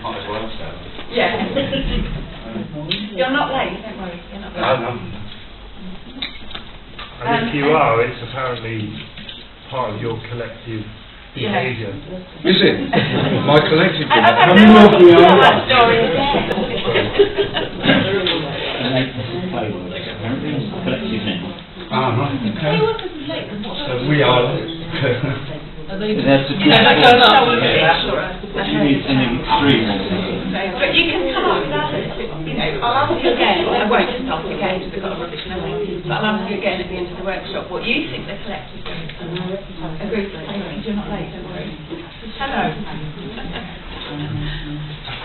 Might as well, so. Yeah. You're not late, don't worry. You're not late. No. And if you are, it's apparently part of your collective behaviour. Is it? My collective I behaviour? don't know what to tell that story again. Collective now. Ah, right, okay. Who was late? So we are. But you need something extreme. But you can come up with others. You know, I'll ask you again. I won't stop again because we've got a rubbish memory. But I'll ask you again at the end of the workshop what you think the collective is. A group of anyway, you're not late, don't worry. Hello.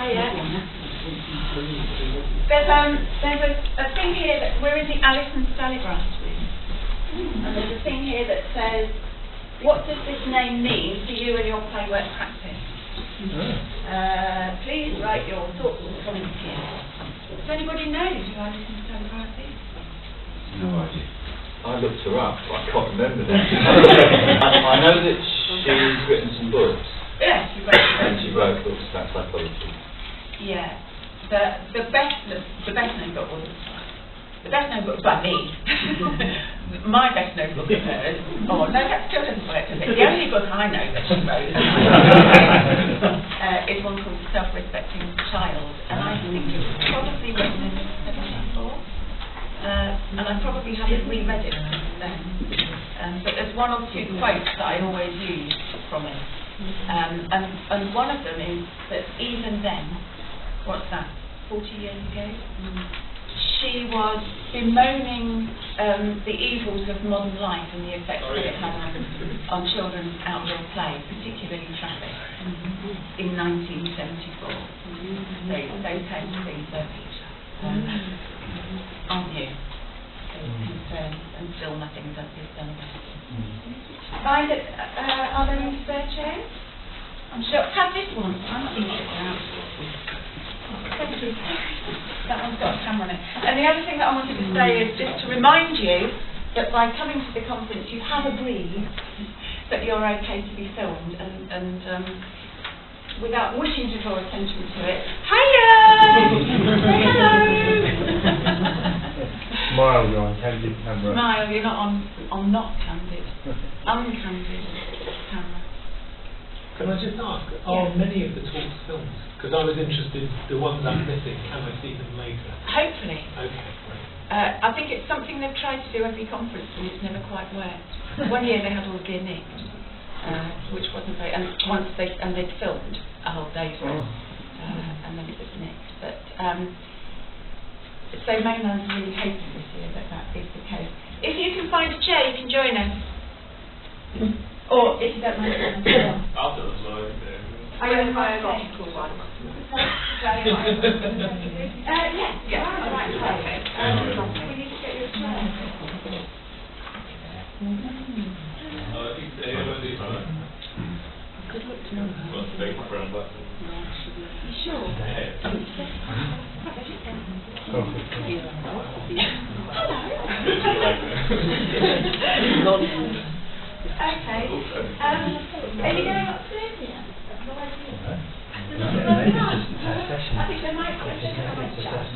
Hiya. There's a thing here that we're in the Alison Stallibrass room. And there's a thing here that says, what does this name mean to you and your playwork practice? Please write your thoughts and comments here. Does anybody know who Alison Stallibrass is? No idea. I looked her up, but I can't remember that. I know that she's written some books. Yes, she wrote. And she wrote books about psychology. Yeah. The best known book was the best known book by me. My best known book of hers. Oh no, that still doesn't work, does it? The only book I know that she wrote is one called Self-Respecting Child, and I think it was probably written in '74. And I probably haven't reread it since then. But there's one or two quotes that I always use from it. And one of them is that even then, what's that, 40 years ago? She was bemoaning the evils of modern life and the effects that it had on children's outdoor play, particularly traffic, in 1974. So those kinds of things aren't new. Concerns, and still nothing is done about it. Find it, are there any spare chairs? I'm sure I've had this one. I'm not going to sit down. That one's got a camera on it. And the other thing that I wanted to say is just to remind you that by coming to the conference you have agreed that you're okay to be filmed, and without wishing to draw attention to it, hiya! Say hello! Smile, you're on candid camera. Smile, you're not on not candid. Uncandid camera. Can I just ask, are many of the talks filmed? Because I was interested, the ones I'm missing, can I see them later? Hopefully. Okay, great. I think it's something they've tried to do every conference and it's never quite worked. One year they had all the gear nicked, which wasn't very, and they'd filmed a whole day's worth, and then it was nicked. But so Mainland's really hoping this year that is the case. If you can find a chair, you can join us. Or if you don't mind, I'll do it, so are you in my biological one? Yes, all right, perfect. We need to get you a chair. Good luck to know. You sure? Okay. Are you going upstairs yet? I think they might chat.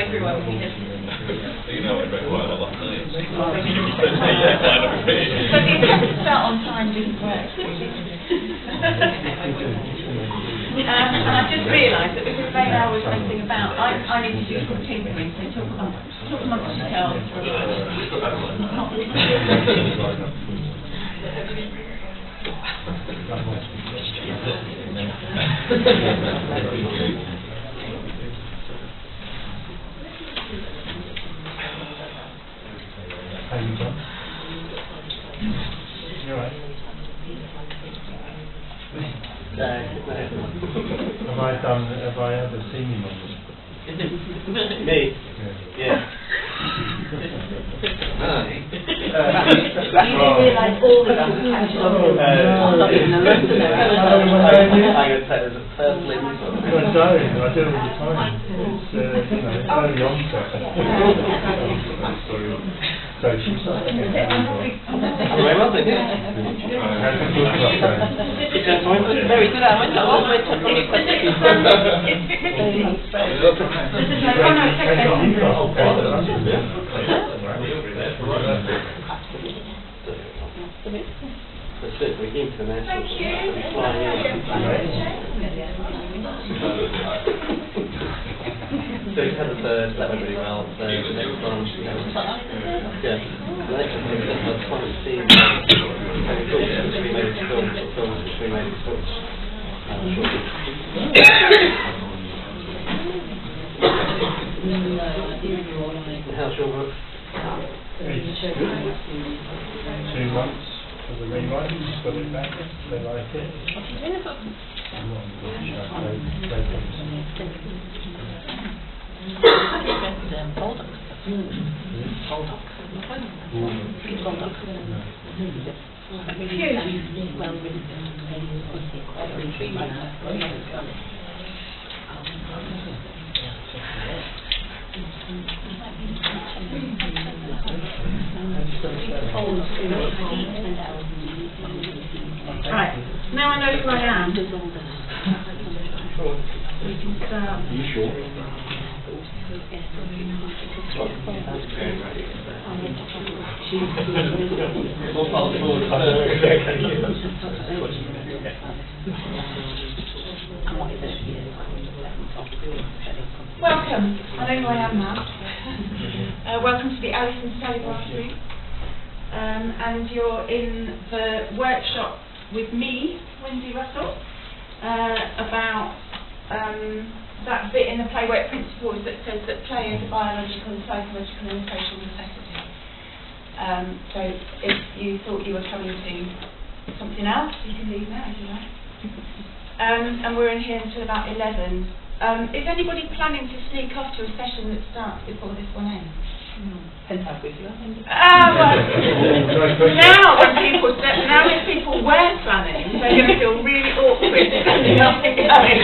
Everyone. You know it very well, last night. So the attempt to start on time didn't work. And I just realised that because Bayard was messing about, I need to do some tinkering, so talk amongst yourselves. How you done? You alright? Have I ever seen you on this? Me? Yeah. You didn't realise all the catch I'm not even a Londoner. I'm going to say there's a first link. I do it all the time. It's, early onset. So she's starting to get hands on. Very well, thank you. How's the book club going? Very good, I went along with It's That's it, we came to an answer. Thank you. So we've had the first, that went really well, so the next one, yeah, the next one is I just wanted to see any books which we made into films, or films which we made into books. How's your book? It's good. 2 months for the rewrite, got it back, they like it. Right, now I know who I am. Are you sure? Welcome, I know who I am now. Welcome to the Alison Stallibrass group. And you're in the workshop with me, Wendy Russell, about that bit in the play work principles that says that play is a biological, psychological and social necessity. So if you thought you were coming to something else, you can leave now if you like. And we're in here until about 11. Is anybody planning to sneak off to a session that starts before this one ends? With you, I think. Well, now if people were planning, they're going to feel really awkward standing up and going.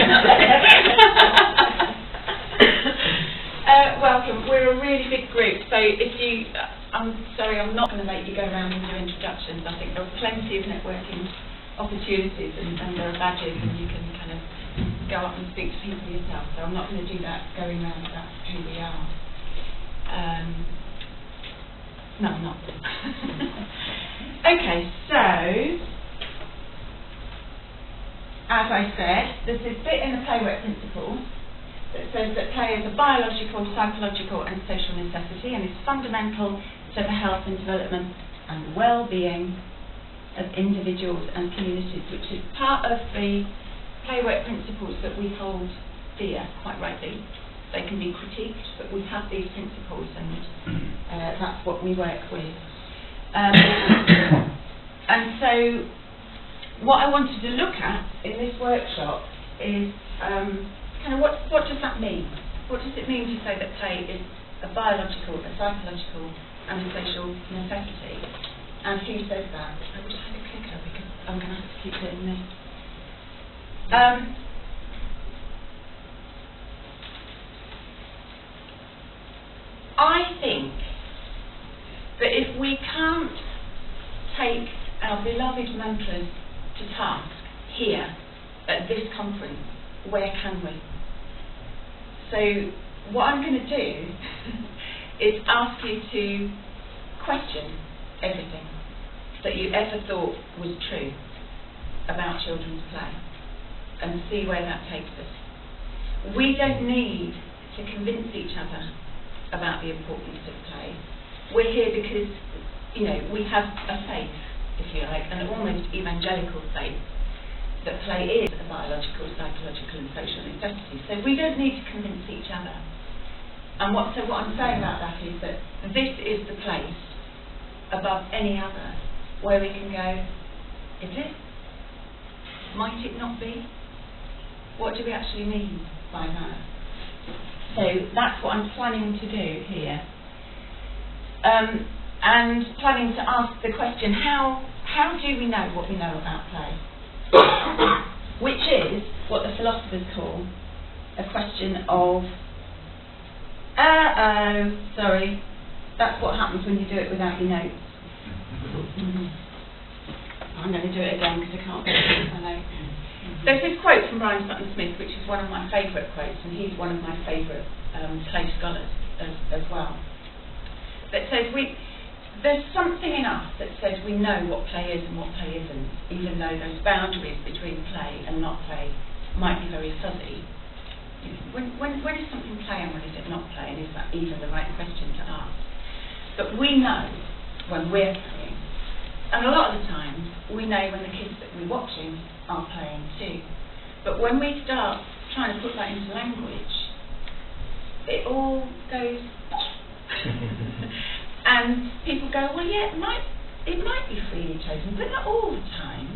Welcome. We're a really big group, so if you, I'm sorry, I'm not going to make you go around and do introductions. I think there are plenty of networking opportunities, and there are badges, and you can kind of go up and speak to people yourself. So I'm not going to do that going around about who we are. No, I'm not. Okay, so, as I said, there's this bit in the playwork principle that says that play is a biological, psychological and social necessity and is fundamental to the health and development and well-being of individuals and communities, which is part of the playwork principles that we hold dear, quite rightly. They can be critiqued, but we have these principles, and that's what we work with. And so, what I wanted to look at in this workshop is kind of what does that mean? What does it mean to say that play is a biological, a psychological, and a social necessity? And who says that? I wish I had a clicker because I'm going to have to keep doing this. I think that if we can't take our beloved mantras to task here at this conference, where can we? So what I'm going to do is ask you to question everything that you ever thought was true about children's play and see where that takes us. We don't need to convince each other about the importance of play. We're here because, you know, we have a faith, if you like, an almost evangelical faith that play is a biological, psychological and social necessity. So we don't need to convince each other. And what I'm saying about that is that this is the place above any other where we can go, is it? Might it not be? What do we actually mean by that? So that's what I'm planning to do here. And planning to ask the question, how do we know what we know about play? Which is what the philosophers call a question of, that's what happens when you do it without your notes. I'm going to do it again because I can't get it with my notes. There's this quote from Brian Sutton Smith, which is one of my favourite quotes, and he's one of my favourite play scholars as well, that says there's something in us that says we know what play is and what play isn't, even though those boundaries between play and not play might be very fuzzy. When is something play and when is it not play, and is that even the right question to ask? But we know when we're playing, and a lot of the times we know when the kids that we're watching are playing too. But when we start trying to put that into language, it all goes and people go, well, yeah, it might be freely chosen, but not all the time.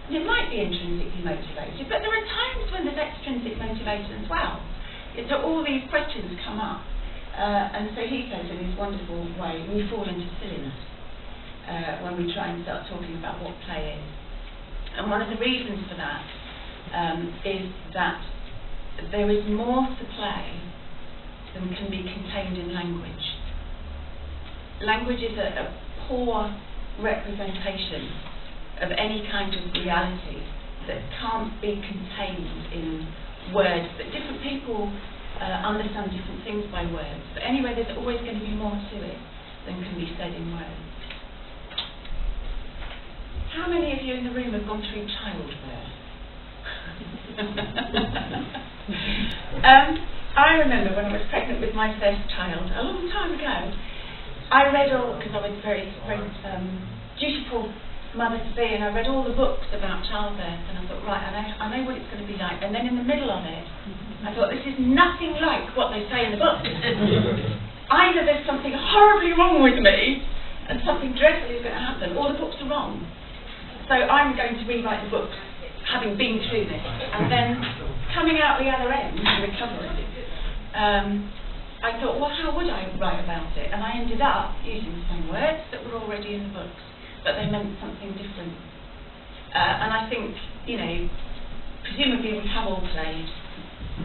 And it might be intrinsically motivated, but there are times when there's extrinsic motivation as well. So all these questions come up, and so he says in his wonderful way, we fall into silliness when we try and start talking about what play is. And one of the reasons for that is that there is more to play than can be contained in language. Language is a poor representation of any kind of reality that can't be contained in words, that different people understand different things by words. But anyway, there's always going to be more to it than can be said in words. How many of you in the room have gone through childbirth? I remember when I was pregnant with my first child, a long time ago, I read all, because I was very dutiful mother to be, and I read all the books about childbirth, and I thought, right, I know what it's going to be like. And then in the middle of it, I thought, this is nothing like what they say in the book. Either there's something horribly wrong with me, and something dreadful is going to happen, or the books are wrong. So I'm going to rewrite the book, having been through this, and then coming out the other end, recovering. I thought, well, how would I write about it? And I ended up using the same words that were already in the books, but they meant something different. And I think, you know, presumably we have all played.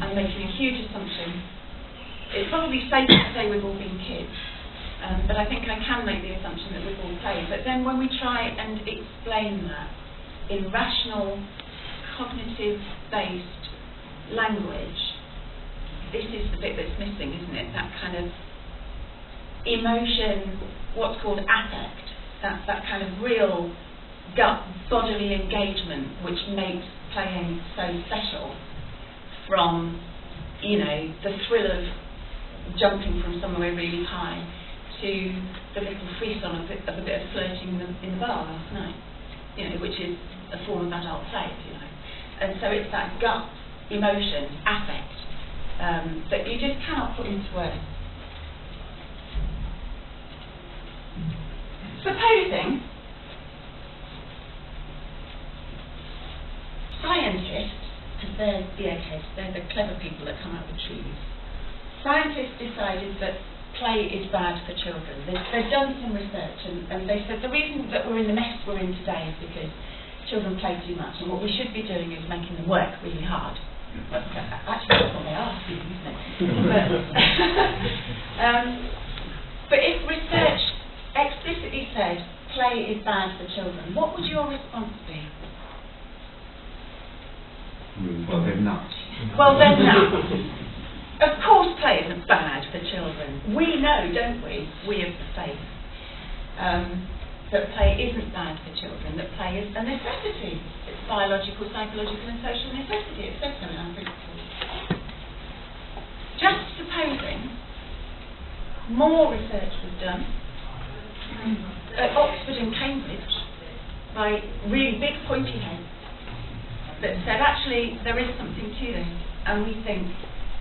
I'm making a huge assumption. It's probably safe to say we've all been kids. But I think I can make the assumption that we've all played. But then when we try and explain that in rational, cognitive-based language, this is the bit that's missing, isn't it? That kind of emotion, what's called affect, that kind of real gut bodily engagement which makes playing so special, from, you know, the thrill of jumping from somewhere really high to the little frisson of a bit of flirting in the bar last night, you know, which is a form of adult play, if you like. And so it's that gut emotion, affect, that you just cannot put into words. Supposing scientists, because they're the clever people that come up with trees, scientists decided that play is bad for children. They've done some research, and they said the reason that we're in the mess we're in today is because children play too much, and what we should be doing is making them work really hard. Actually, that's what they are, isn't it? But if research explicitly said play is bad for children, what would your response be? Well, they're nuts. Well, they're nuts. Of course play isn't bad for children. We know, don't we of the faith, that play isn't bad for children, that play is a necessity. It's biological, psychological and social necessity. It says so in our principles. Just supposing more research was done at Oxford and Cambridge by really big pointy heads that said actually there is something to this, and we think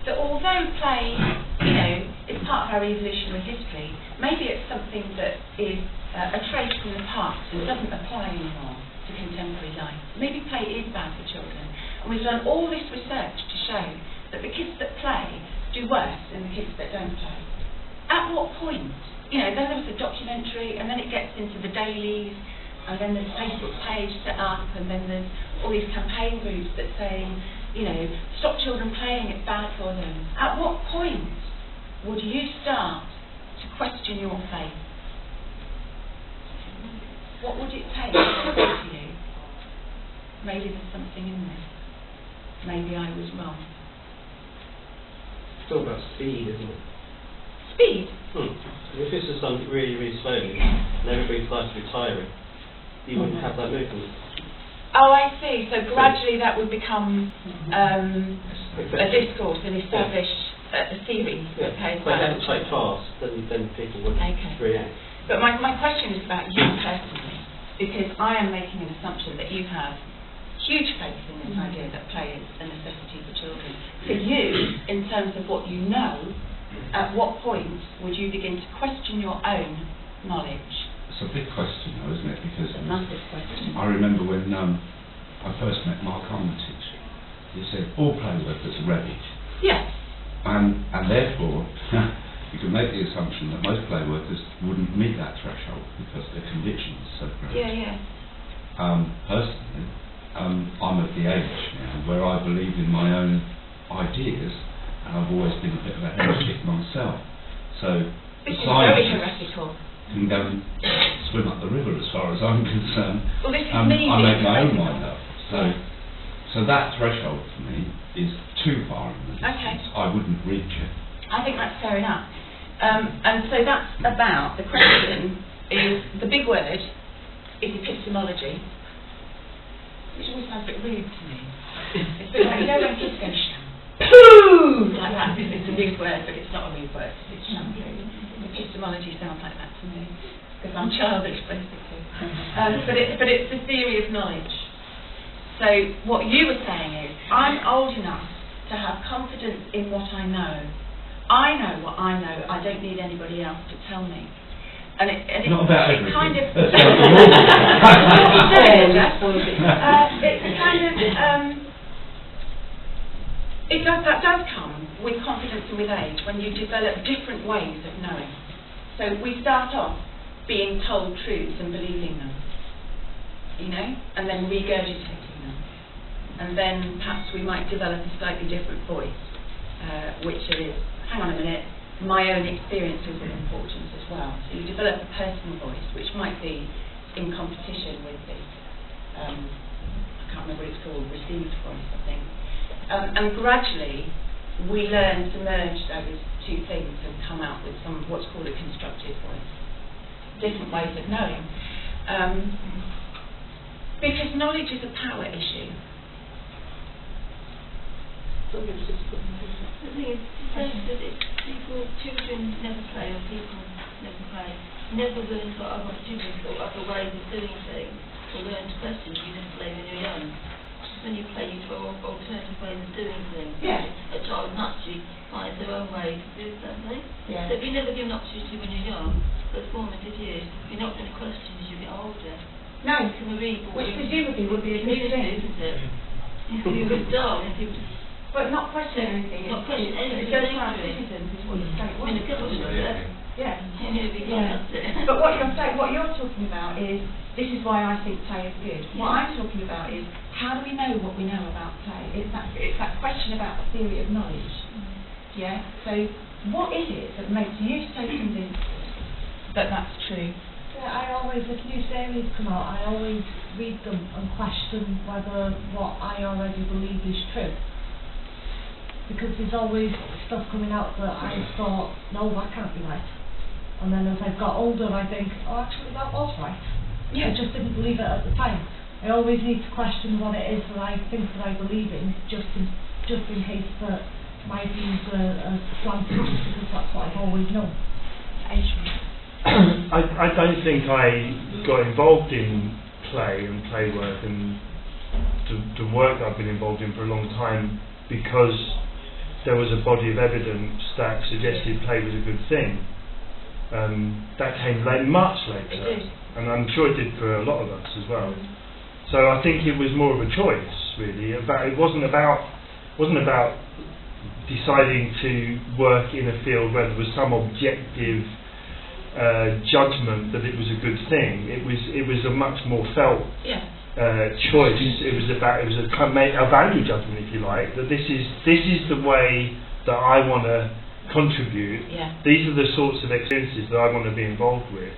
that although play, you know, is part of our evolutionary history, maybe it's something that is a trait from the past and doesn't apply anymore to contemporary life. Maybe play is bad for children. And we've done all this research to show that the kids that play do worse than the kids that don't play. At what point? You know, then there was a documentary, and then it gets into the dailies, and then there's a Facebook page set up, and then there's all these campaign groups that say, you know, stop children playing, it's bad for them. At what point would you start to to question your faith, what would it take to say to you, maybe there's something in this, maybe I was wrong? It's all about speed, isn't it? Speed? If this is done really, really slowly, and everybody tries to be tiring, you wouldn't have that movement. Oh, I see. So gradually that would become a discourse, an established a theory. Yeah. Okay, But if it's quite fast, then people wouldn't react. But my question is about you personally, because I am making an assumption that you have huge faith in this idea that play is a necessity for children. For you, in terms of what you know, at what point would you begin to question your own knowledge? It's a big question, though, isn't it? Because It's a massive question. I remember when I first met Mark Armitage, he said all play workers are ready. Yes. And therefore, you can make the assumption that most play workers wouldn't meet that threshold because their conviction is so great. Yeah. Personally, I'm at the age now where I believe in my own ideas, and I've always been a bit of a heretic myself. So This is the very scientists heretical. can go and swim up the river as far as I'm concerned. Well, this is I me make being my own heretical. mind up. So that threshold for me is too far in the distance. Okay. I wouldn't reach it. I think that's fair enough. And so that's about, the question is, the big word is epistemology, which always sounds a bit rude to me. It's a bit like, you know, when kids go, pooh, like that, it's a rude word, but it's not a rude word, it's shampoo. Epistemology sounds like that to me, because I'm childish, basically. But it's the theory of knowledge. So what you were saying is, I'm old enough to have confidence in what I know. I know what I know. I don't need anybody else to tell me. And it Not about it kind of everything. that does come with confidence and with age when you develop different ways of knowing. So we start off being told truths and believing them, you know, and then regurgitating them. And then perhaps we might develop a slightly different voice, which is, hang on a minute, my own experiences of importance as well. So you develop a personal voice, which might be in competition with this, I can't remember what it's called, received voice, I think. And gradually, we learn to merge those two things and come out with what's called a constructive voice. Different ways of knowing. Because knowledge is a power issue. The thing is, it says that children never play or people never play, never learn to other students or other ways of doing things, or learn to question. You never play when you're young. Just when you play, you try alternative ways of doing things. Yeah. A child naturally finds their own way to do something. Yeah. So if you never give an opportunity when you're young, for formative years, you're not going to question as you get older. No, You can read which presumably would be a good community, thing. isn't it? If you were dull, if you But not question anything. Not question anything. It goes to our citizens, is what you're saying. in a government, Yeah. yeah. But what you're talking about is, this is why I think play is good. What I'm talking about is, how do we know what we know about play? It's that question about the theory of knowledge. Yeah? So, what is it that makes you so convinced that that's true? Yeah, I always, if new series come out, I always read them and question whether what I already believe is true. Because there's always stuff coming out that I thought, no, that can't be right. And then as I've got older, I think, oh, actually, that was right. Yeah. I just didn't believe it at the time. I always need to question what it is that I think that I believe in, just in case that my views are slanted, just because that's what I've always known. I don't think I got involved in play and play work and the work I've been involved in for a long time because there was a body of evidence that suggested play was a good thing. That came much later, It did. and I'm sure it did for a lot of us as well. So I think it was more of a choice, really. It wasn't about deciding to work in a field where there was some objective judgment that it was a good thing. It was a much more felt choice. It was a value judgment, if you like. That this is the way that I want to contribute. Yeah. These are the sorts of experiences that I want to be involved with,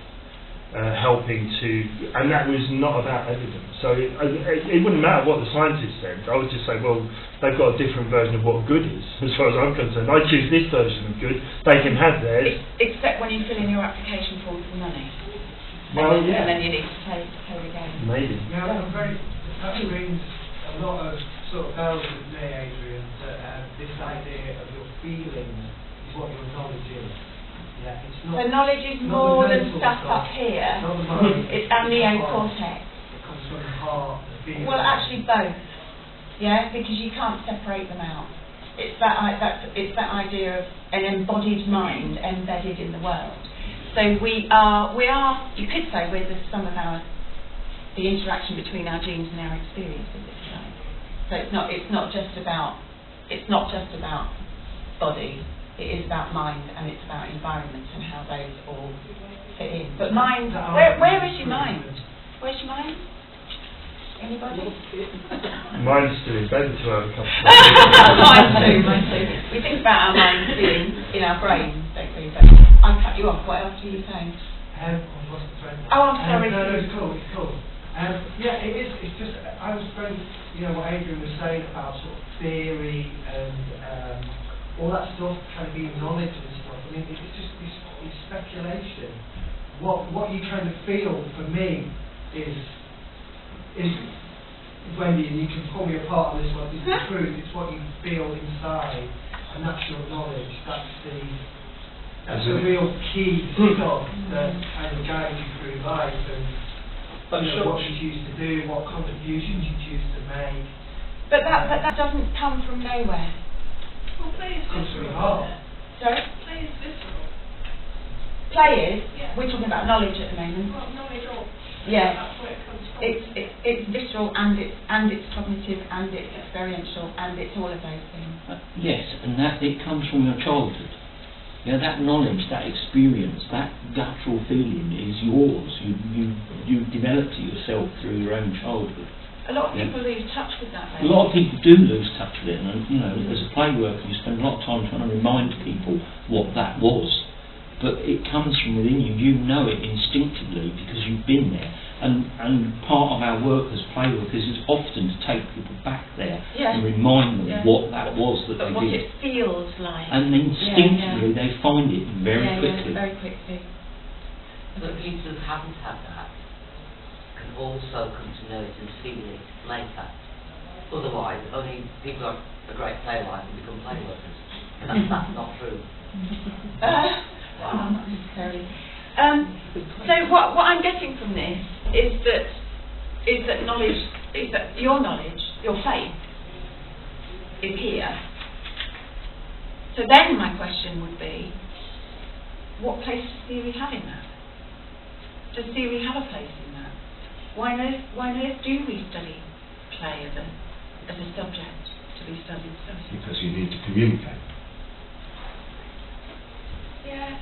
helping to, and that was not about evidence. So it wouldn't matter what the scientists said. I would just say, well, they've got a different version of what good is, as far as I'm concerned. I choose this version of good. They can have theirs. Except when you fill in your application form for money. Well, And then you need to pay the game. Maybe. Now, that brings a lot of sort of bells with me, Adrian, that this idea of your feelings is what your knowledge is. Yeah, it's not. So knowledge is not more the than mental stuff stuff, up here. not the mind, It's and the the heart. cortex. It comes from the heart, the feeling. Well, actually both. Yeah, because you can't separate them out. It's that idea of an embodied mind embedded in the world. So we are. You could say we're the sum of the interaction between our genes and our experiences, if you like. So it's not just about body. It is about mind, and it's about environment and how those all fit in. But mind, where is your mind? Where's your mind? Anybody? Mine's still in bed until I have a cup of Mine too. We think about our minds being in our brains, don't we? But I cut you off. What else were you saying? I've lost the thread. Oh, I'm sorry. No, it's cool. Yeah, it is. It's just I was very, what Adrian was saying about sort of theory and all that stuff, kind of being knowledge and stuff. I mean, it's just it's speculation. What you kind of feel for me is Wendy, and you can pull me apart on this one. It's the truth. It's what you feel inside, and that's your knowledge. That's the real key stuff that kind of guides you through life and what you choose to do, what contributions you choose to make. But that doesn't come from nowhere. Well, play is Comes from the visceral. heart. Sorry? Play is visceral. Play is. Yeah. We're talking about knowledge at the moment. Well, knowledge or Yeah. that's where it comes from. It's visceral and it's cognitive and it's experiential and it's all of those things. Yes, and that it comes from your childhood. That knowledge, that experience, that guttural feeling is yours. You develop to yourself through your own childhood. A lot of people lose touch with that. A lot of people do lose touch with it, and as a play worker, you spend a lot of time trying to remind people what that was. But it comes from within you. You know it instinctively because you've been there. And part of our work as play workers is often to take people back there and remind them what that was that they what did. it feels like. And instinctively they find it very quickly. Very quickly. But people who haven't had that can also come to know it and feel it later. Otherwise, only people who are a great playwright will become play workers. And that's not true. Not necessarily. So what I'm getting from this is that knowledge, is that your knowledge, your faith, is here. So then my question would be, what place does theory have in that? Does theory have a place in that? Why on earth do we study play as a subject to be studied? Because you need to communicate. Yeah,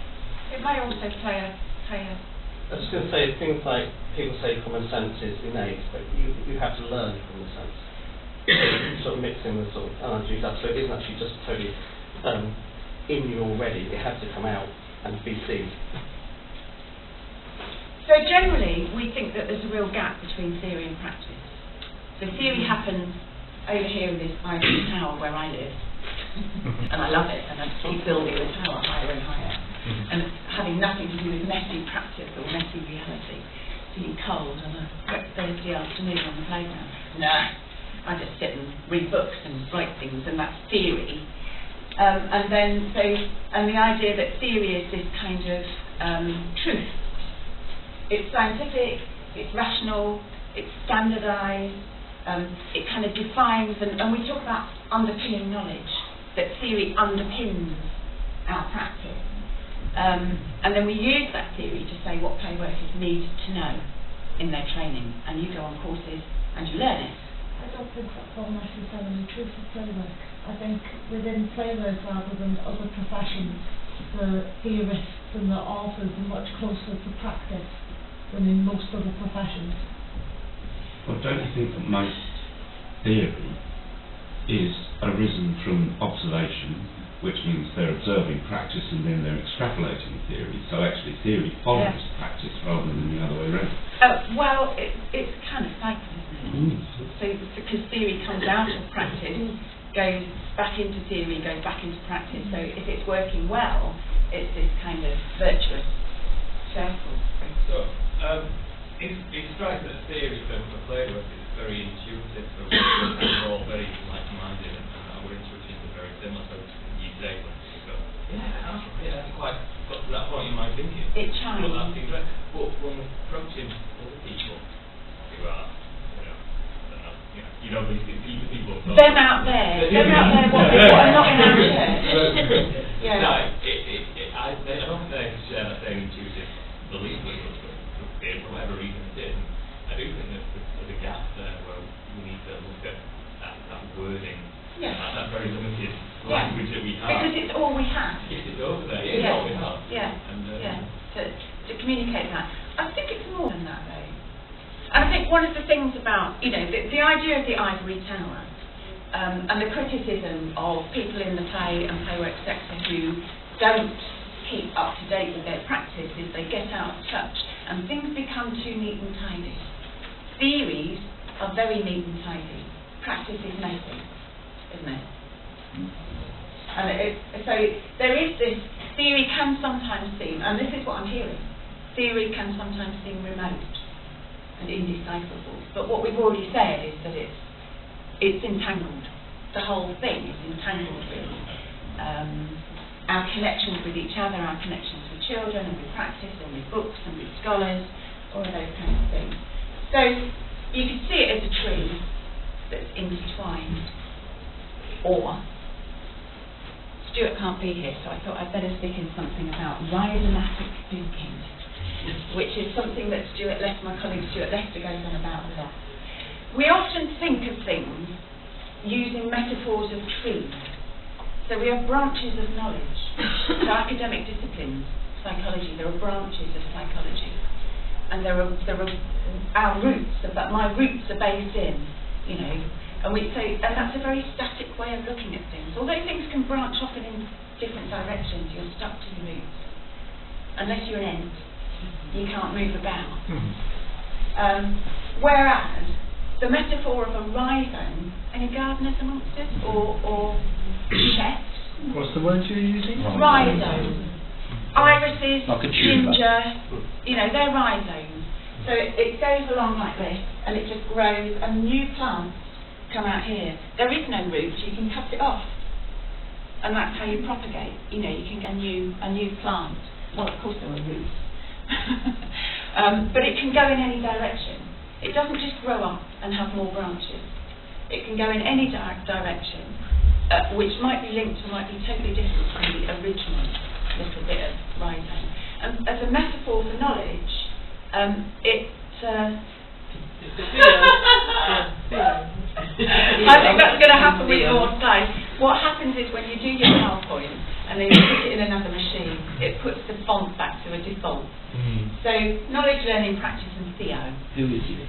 it may also play a I was just going to say, things like people say common sense is innate, but you have to learn common sense. Sort of mixing the sort of analogies up, so it isn't actually just totally in you already. It has to come out and be seen. So generally, we think that there's a real gap between theory and practice. So theory happens over here in this ivory tower where I live, and I love it, and I keep building the tower higher and higher. And having nothing to do with messy practice or messy reality, being cold on a wet Thursday afternoon on the playground. Nah, I just sit and read books and write things, and that's theory. And the idea that theory is this kind of truth. It's scientific, it's rational, it's standardised, it kind of defines, and we talk about underpinning knowledge, that theory underpins our practice. And then we use that theory to say what play workers need to know in their training, and you go on courses and you learn it. I don't think that's all necessarily true for play work. I think within play work rather than other professions, the theorists and the authors are much closer to practice than in most other professions. Well, don't you think that most theory is arisen from observation which means they're observing practice and then they're extrapolating theory. So actually theory follows practice rather than the other way around. Well, it's kind of cycle, isn't it? So because theory comes out of practice, goes back into theory, goes back into practice. So if it's working well, it's this kind of virtuous circle. So it strikes that theory for play work is very intuitive. So we're all very like-minded, and our intuitions are very similar. So you say something, you go, yeah, that's quite got to that point in my thinking. It chimes. Well, that seems right. But when we're approaching other people who are, you know, these people. Them out there, what are not in our church. Yeah. No, I don't think they share that same intuitive belief with us, but for whatever reason it is. I do think that there's a gap there where we need to look at that wording, that very limited language that we have. Because it's all we have. Yes, it's over there. It's all we have. To communicate that. I think it's more than that, though. And I think one of the things about, the idea of the ivory tower, and the criticism of people in the play and playwork sector who don't keep up to date with their practice is they get out of touch and things become too neat and tidy. Theories are very neat and tidy. Practice is messy, isn't it? And so there is this, theory can sometimes seem, and this is what I'm hearing, theory can sometimes seem remote and indecipherable. But what we've already said is that it's entangled. The whole thing is entangled with our connections with each other, our connections with children and with practice and with books and with scholars, all of those kinds of things. So you can see it as a tree that's intertwined. Or, Stuart can't be here, so I thought I'd better stick in something about rhizomatic thinking, which is something that my colleague Stuart Lester goes on about a lot. We often think of things using metaphors of trees. So we have branches of knowledge. So academic disciplines, psychology, there are branches of psychology. And there are our roots, my roots are based in, and that's a very static way of looking at things. Although things can branch off in different directions, you're stuck to your roots. Unless you're an ant, you can't move about. Whereas the metaphor of a rhizome, any gardeners amongst us, or chefs. What's the word you're using? Rhizome. Irises, like a ginger, they're rhizomes. So it goes along like this, and it just grows, and new plants come out here. There is no root, you can cut it off. And that's how you propagate. You can get a new plant. Well, of course there are roots. But it can go in any direction. It doesn't just grow up and have more branches. It can go in any direction, which might be linked or might be totally different from the original little bit of rhizome. And as a metaphor for knowledge, I think that's going to happen with more slides. What happens is when you do your PowerPoint and then you put it in another machine, it puts the font back to a default. So knowledge, learning, practice and Theo. Who is you?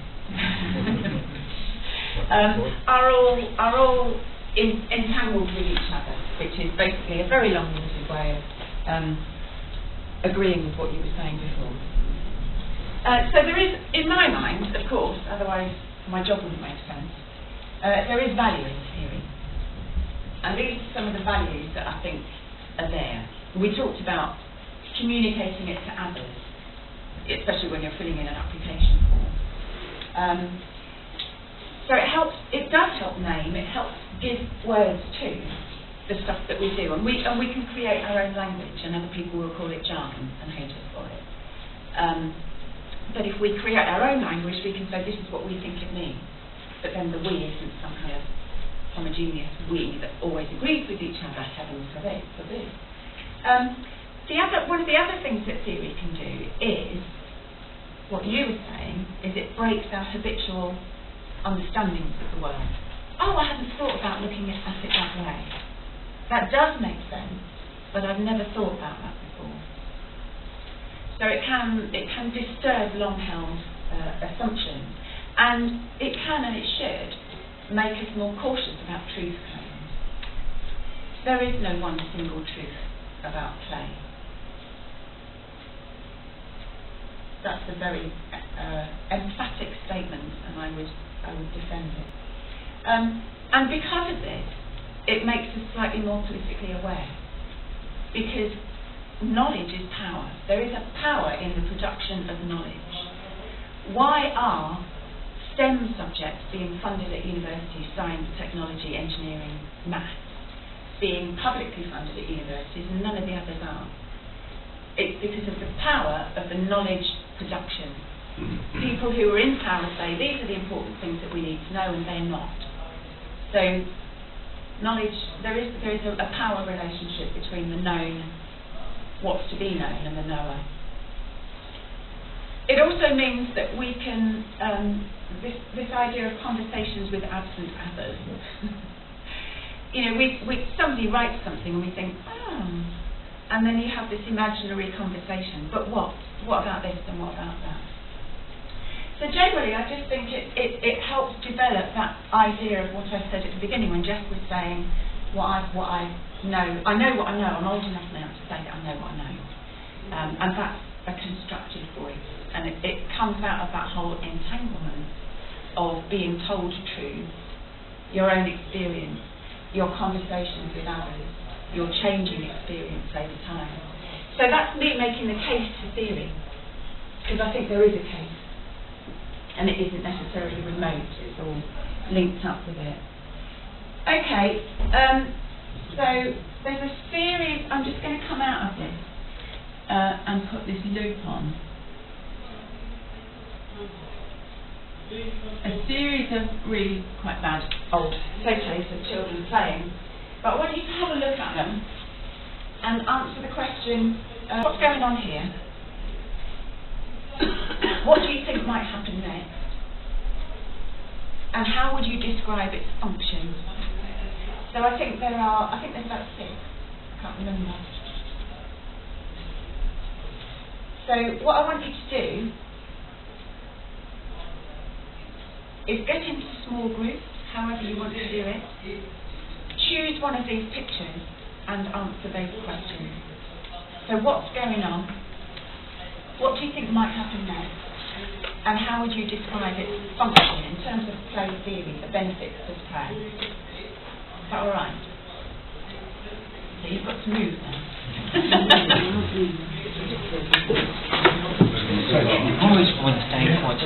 are all entangled with each other, which is basically a very long-winded way of agreeing with what you were saying before. So there is, in my mind, of course, otherwise my job wouldn't make sense, there is value in theory. And these are some of the values that I think are there. We talked about communicating it to others, especially when you're filling in an application form. So it does help name, it helps give words to the stuff that we do, and we can create our own language, and other people will call it jargon and hate us for it. But if we create our own language, we can say this is what we think it means. But then the we isn't some kind of homogeneous we that always agrees with each other, heaven forbid. One of the other things that theory can do is, what you were saying, is it breaks our habitual understandings of the world. Oh, I hadn't thought about looking at it that way. That does make sense, but I've never thought about that before. So it can disturb long-held assumptions, and it can and it should make us more cautious about truth claims. there is no one single truth about play. That's a very emphatic statement, and I would defend it. And because of this, it makes us slightly more politically aware, because knowledge is power. There is a power in the production of knowledge. Why are STEM subjects being funded at universities, science, technology, engineering, maths, being publicly funded at universities and none of the others are? It's because of the power of the knowledge production. People who are in power say these are the important things that we need to know, and they're not. So knowledge, there is a power relationship between the known, what's to be known, and the knower. It also means that we can, this idea of conversations with absent others. You know, somebody writes something and we think, oh, and then you have this imaginary conversation, but what? What about this and what about that? So generally, I just think it helps develop that idea of what I said at the beginning when Jeff was saying what I know. I know what I know. I'm old enough now to say that I know what I know. And that's a constructive voice. And it comes out of that whole entanglement of being told truths, your own experience, your conversations with others, your changing experience over time. So that's me making the case to theory, because I think there is a case. And it isn't necessarily remote, it's all linked up with it. Okay, so there's a series, I'm just going to come out of this and put this loop on. A series of really quite bad old photos of children playing, but I want you to have a look at them and answer the question, what's going on here? What do you think might happen next? And how would you describe its function? So I think there's about 6. I can't remember. So what I want you to do is get into small groups, however you want to do it. Choose one of these pictures and answer those questions. So what's going on? What do you think might happen next? And how would you describe its function in terms of play theory, the benefits of play? Is that all right? So you've got to move now. You always want to stay quite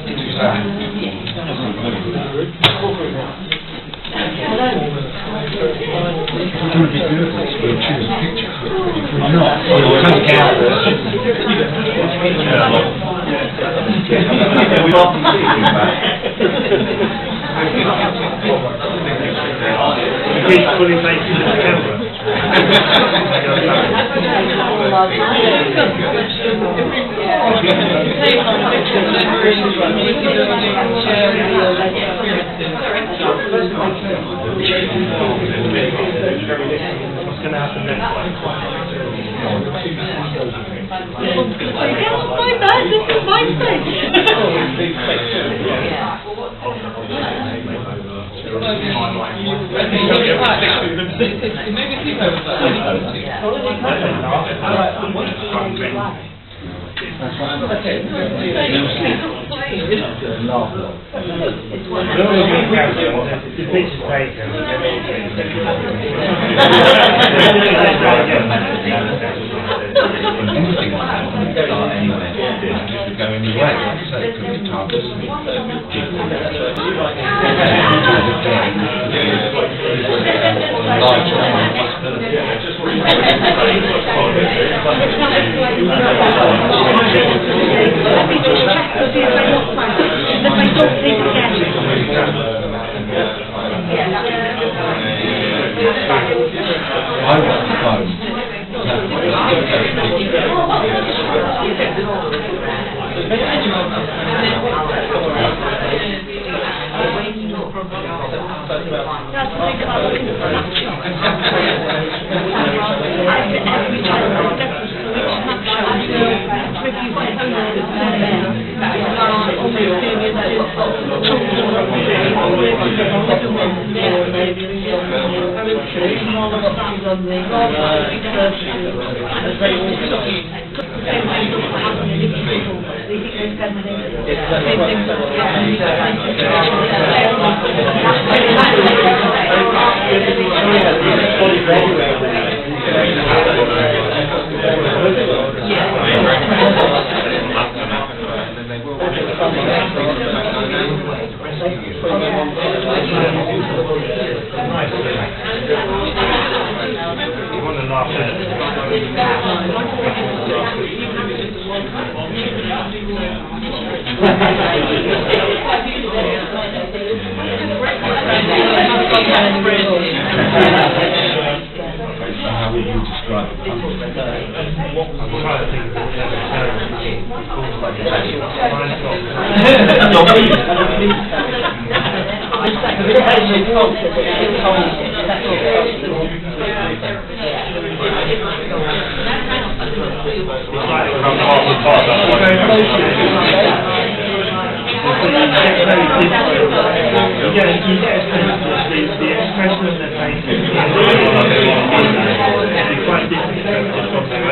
What's going to happen next time? smaller boxes on the surfaces, and they all sort of same thing that happen in the people. They think they spend money. Same thing How would you describe the I'm trying to think of the expression of their faces is quite different from their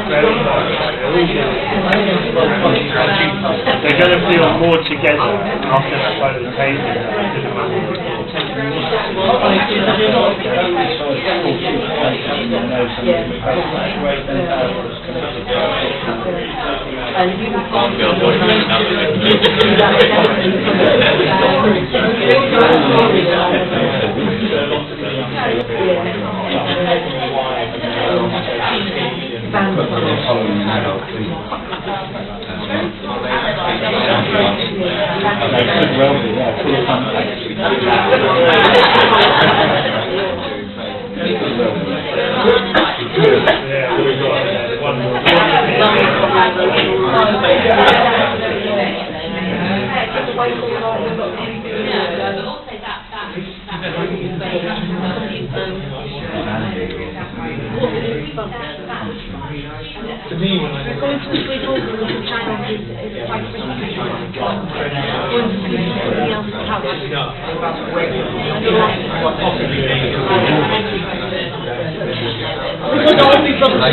very hard. They're going to feel more together after that side of the table than To me, when I going to sleep over with the child is quite risky. Going to sleep with somebody else's house. We could all be brothers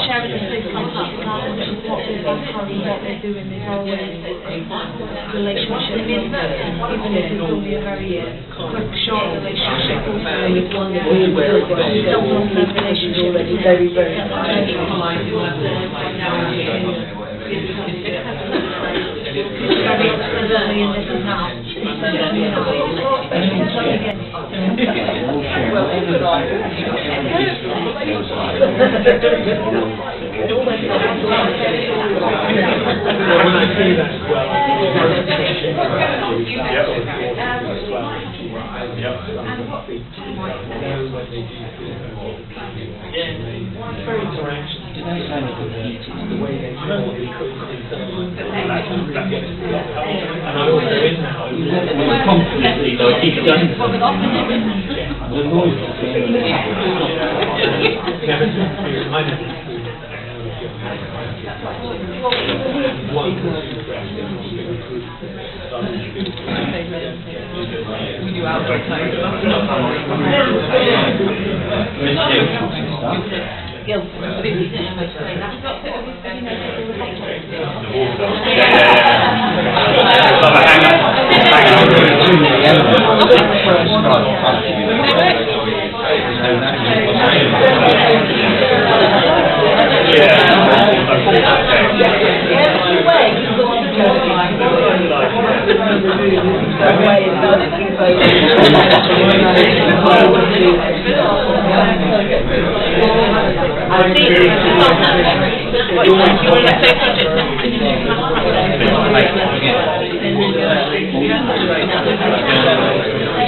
sharing the same contact rather than what they're what they're doing. There's always relationship, even if it's only a very quick, short relationship. Still want that relationship already very, very very in this and now. when I see that as well, very interaction. Did they say that the way they remember we could and I also in that confidently like he's done something. The noise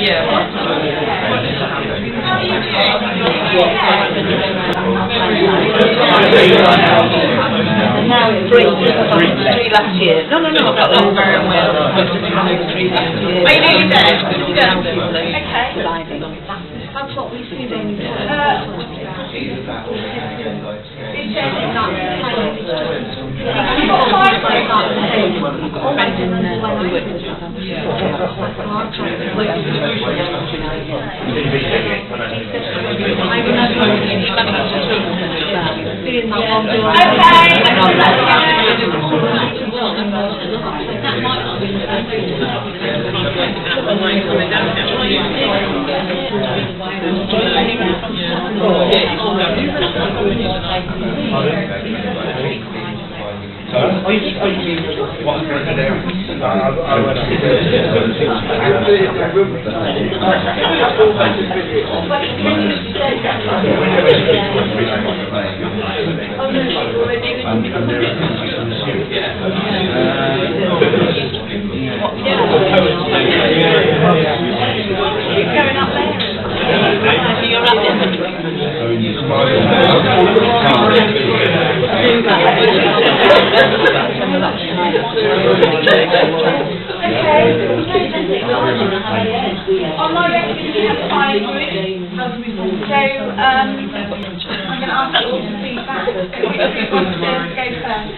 Yeah. Three last year. No, I've got that very well. Three last year. Are you nearly there? Okay. That's what we see when we On my list, we have 5 groups. So, I'm going to ask you all to feedback. So, which group wants to go first?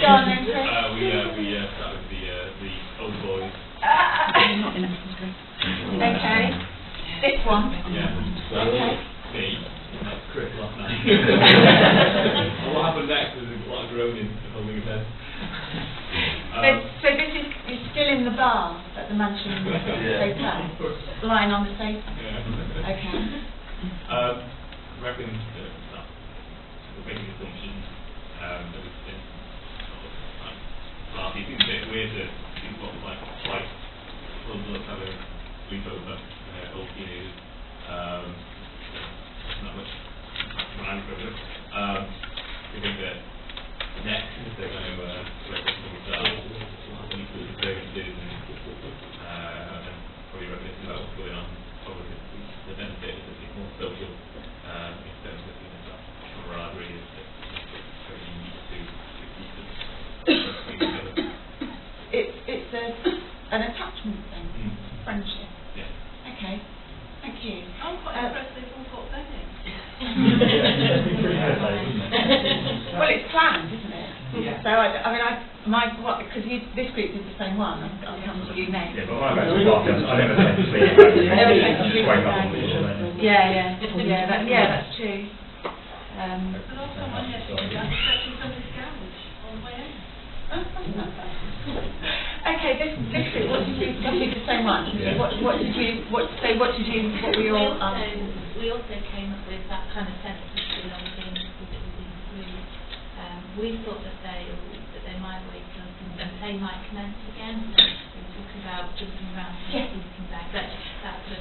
Go on then, Chris. We start with the old boys. Okay. This one. Yeah. So Okay. me. That's Chris last night. What happened next was a lot of groaning and holding his head. So this is still in the bar at the Mansion Hotel, lying on the sofa. Yeah. Okay. I reckon that we're making assumptions that it's been last evening. It's a bit weird that you've got like twice London have a sleepover, all teenagers. Not much when I'm privileged. I think that next they're going to work with themselves, any cool experiences, and probably reminiscing about what's going on. Probably the benefit is that it's more social in terms of that camaraderie is very unique to each other. It's an attachment thing, friendship. Yeah. Okay. Thank you. I'm quite impressed they've all got bedding. Well, it's planned, isn't it? Yeah. So because this group is the same one. I'll come to you next. Yeah, but my best part is I never take to sleep. Never take to sleep. Wake up on the That's true. The last time I had to do that, I was expecting somebody's garage on the way home. Okay, this group, what did you do? The same one. Yeah. What did you what were your We also came up with that kind of sense of belonging within the group. We thought that they might wake up and play might commence again. So we were talking about jumping around and sleeping back. But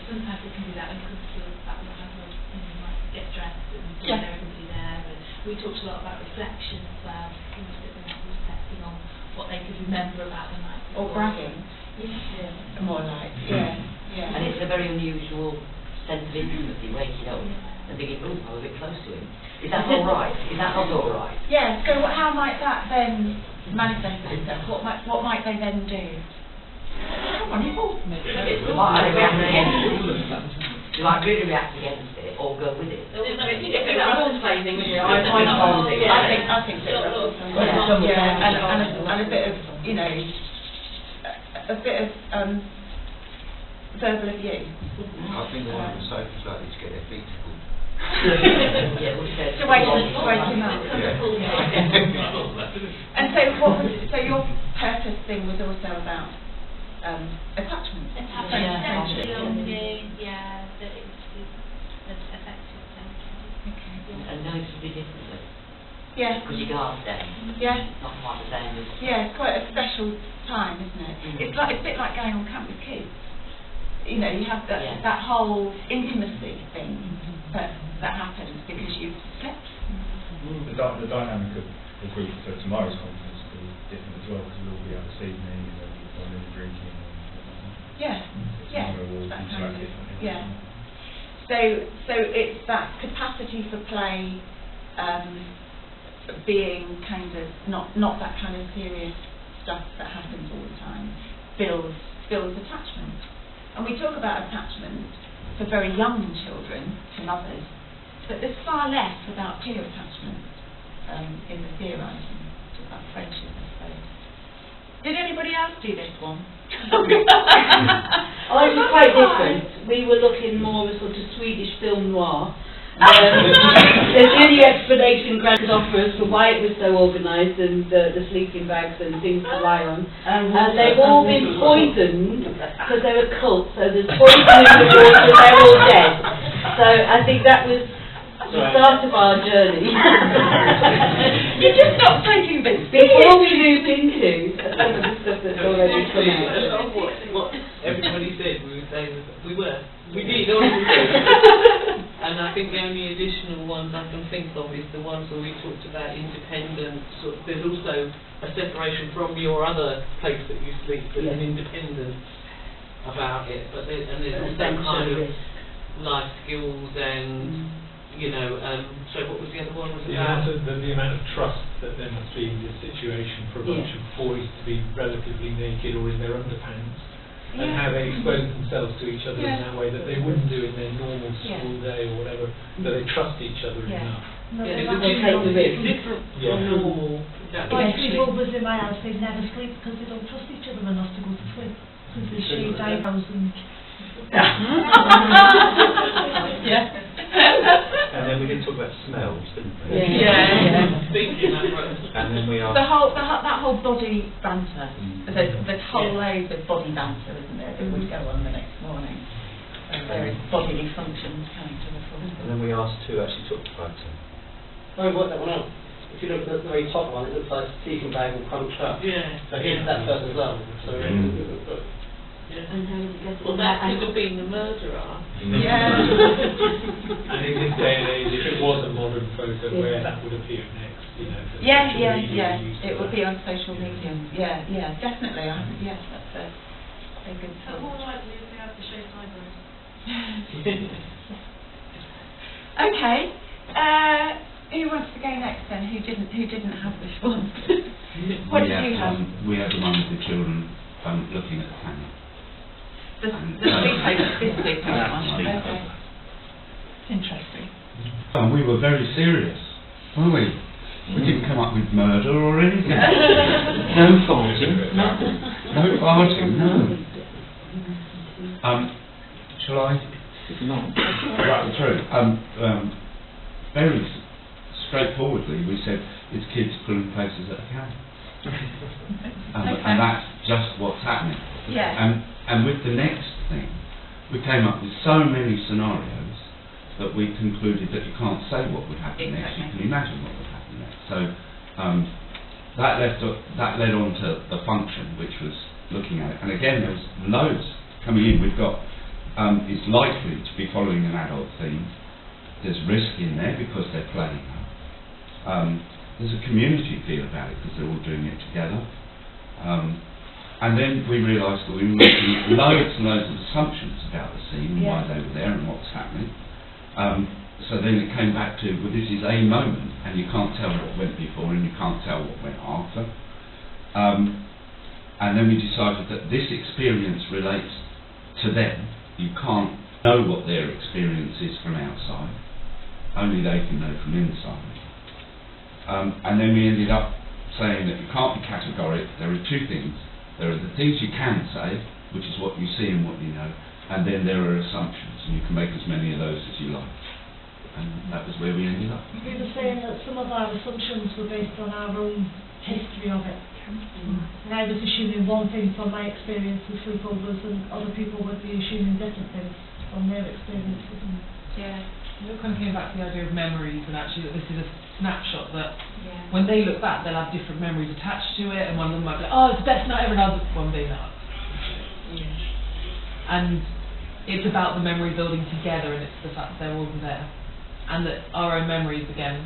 sometimes they can do that and could feel that will have might get dressed and everybody there. And we talked a lot about reflection as well. Reflecting on what they could remember about the night. or bragging? Yeah. More like yeah. And it's a very unusual sense of intimacy, waking up and thinking, oh, I was a bit close to him. Is that all right? Is that not all right? Yeah, so how might that then manifest itself? What might they then do? Come on, you all They might react against it. They might really react against it or go with it. I think so. And a bit of, verbal abuse. I think one of the safest likely to get their feet pulled. To wake him up. And so your purpose thing was also about attachment. Attachment, belonging, that it was effective. Okay. And knowing to be differently. Yeah. Because you can't stay. Yeah. It's not quite the same as... Yeah, it's quite a special time, isn't it? It's a bit like going on camp with kids. You have that whole intimacy thing that happens because you've slept. The dynamic of the group for tomorrow's conference will be different as well because we'll all be out this evening and there'll be drinking and whatnot. Yeah, yeah, that kind of, yeah. So it's that capacity for play, being kind of not that kind of serious stuff that happens all the time, builds attachment. And we talk about attachment for very young children to mothers, but there's far less about peer attachment in the theorising. It's about friendship, I suppose. Did anybody else do this one? Oh, it was quite different. We were looking more at sort of Swedish film noir. There's any explanation Grant could offer us for why it was so organised and the sleeping bags and things to lie on. And they've all been poisoned because they're a cult, so there's poison in the water and they're all dead. So I think that was the start of our journey. You just stopped taking bits. Before we move into some of the stuff that's already come out. What everybody said, we were saying we did, honestly. And I think the only additional ones I can think of is the ones where we talked about independence. There's also a separation from your other place that you sleep, but an independence about it. But there's also kind of life skills and. So what was the other one? The amount of trust that there must be in this situation for a bunch of boys to be relatively naked or in their underpants, and how they expose themselves to each other in that way that they wouldn't do in their normal school day or whatever, that they trust each other enough. They take the risk. Different from normal. Like people was in my house, they never sleep because they don't trust each other enough to go to sleep because they shaved eyebrows and... Yeah. And then we did talk about smells, didn't we? Yeah. And then we asked... That whole body banter. There's whole loads of body banter, isn't there, that would go on the next morning. Various bodily functions coming to the fore. And then we asked who actually took the photo. Oh, we worked that one out. If you look at the very top one, it looks like sleeping bag and crunched up. Yeah. So here's that person as well. So And how did it well, that could have been the murderer. Yeah. And in this day and age, if it was a modern photo, where that would appear next, Yeah. It would be on social media. Yeah, definitely. Yes, that's a good thought. More likely if they have to shave eyebrows. Okay. Who wants to go next then? Who didn't have this one? What did you have? We had the one with the children looking at the camera. The sleepover one. Okay. Interesting. And we were very serious, weren't we? We didn't come up with murder or anything. No farting, nothing. No farting, no. Shall I? No. Right through. Very straightforwardly, we said it's kids pulling places at a camp. And that's just what's happening. Yeah. And with the next thing, we came up with so many scenarios that we concluded that you can't say what would happen next, you can imagine what would happen next. So that led on to the function, which was looking at it. And again, there was loads coming in. We've got, it's likely to be following an adult theme. There's risk in there because they're playing. There's a community feel about it because they're all doing it together. And then we realised that we were making loads and loads of assumptions about the scene and why they were there and what was happening. So then it came back to, well, this is a moment and you can't tell what went before and you can't tell what went after. And then we decided that this experience relates to them. You can't know what their experience is from outside. Only they can know from inside. And then we ended up saying that you can't be categoric. There are two things. There are the things you can say, which is what you see and what you know, and then there are assumptions, and you can make as many of those as you like. And that was where we ended up. We were saying that some of our assumptions were based on our own history of it. And I was assuming one thing from my experience with sleepovers, and other people would be assuming different things from their experiences. Yeah. It kind of came back to the idea of memories, and actually that this is a snapshot that when they look back, they'll have different memories attached to it, and one of them might be like, oh, it's the best night ever, and others one day not. And it's about the memory building together, and it's the fact that they're all there, and that our own memories again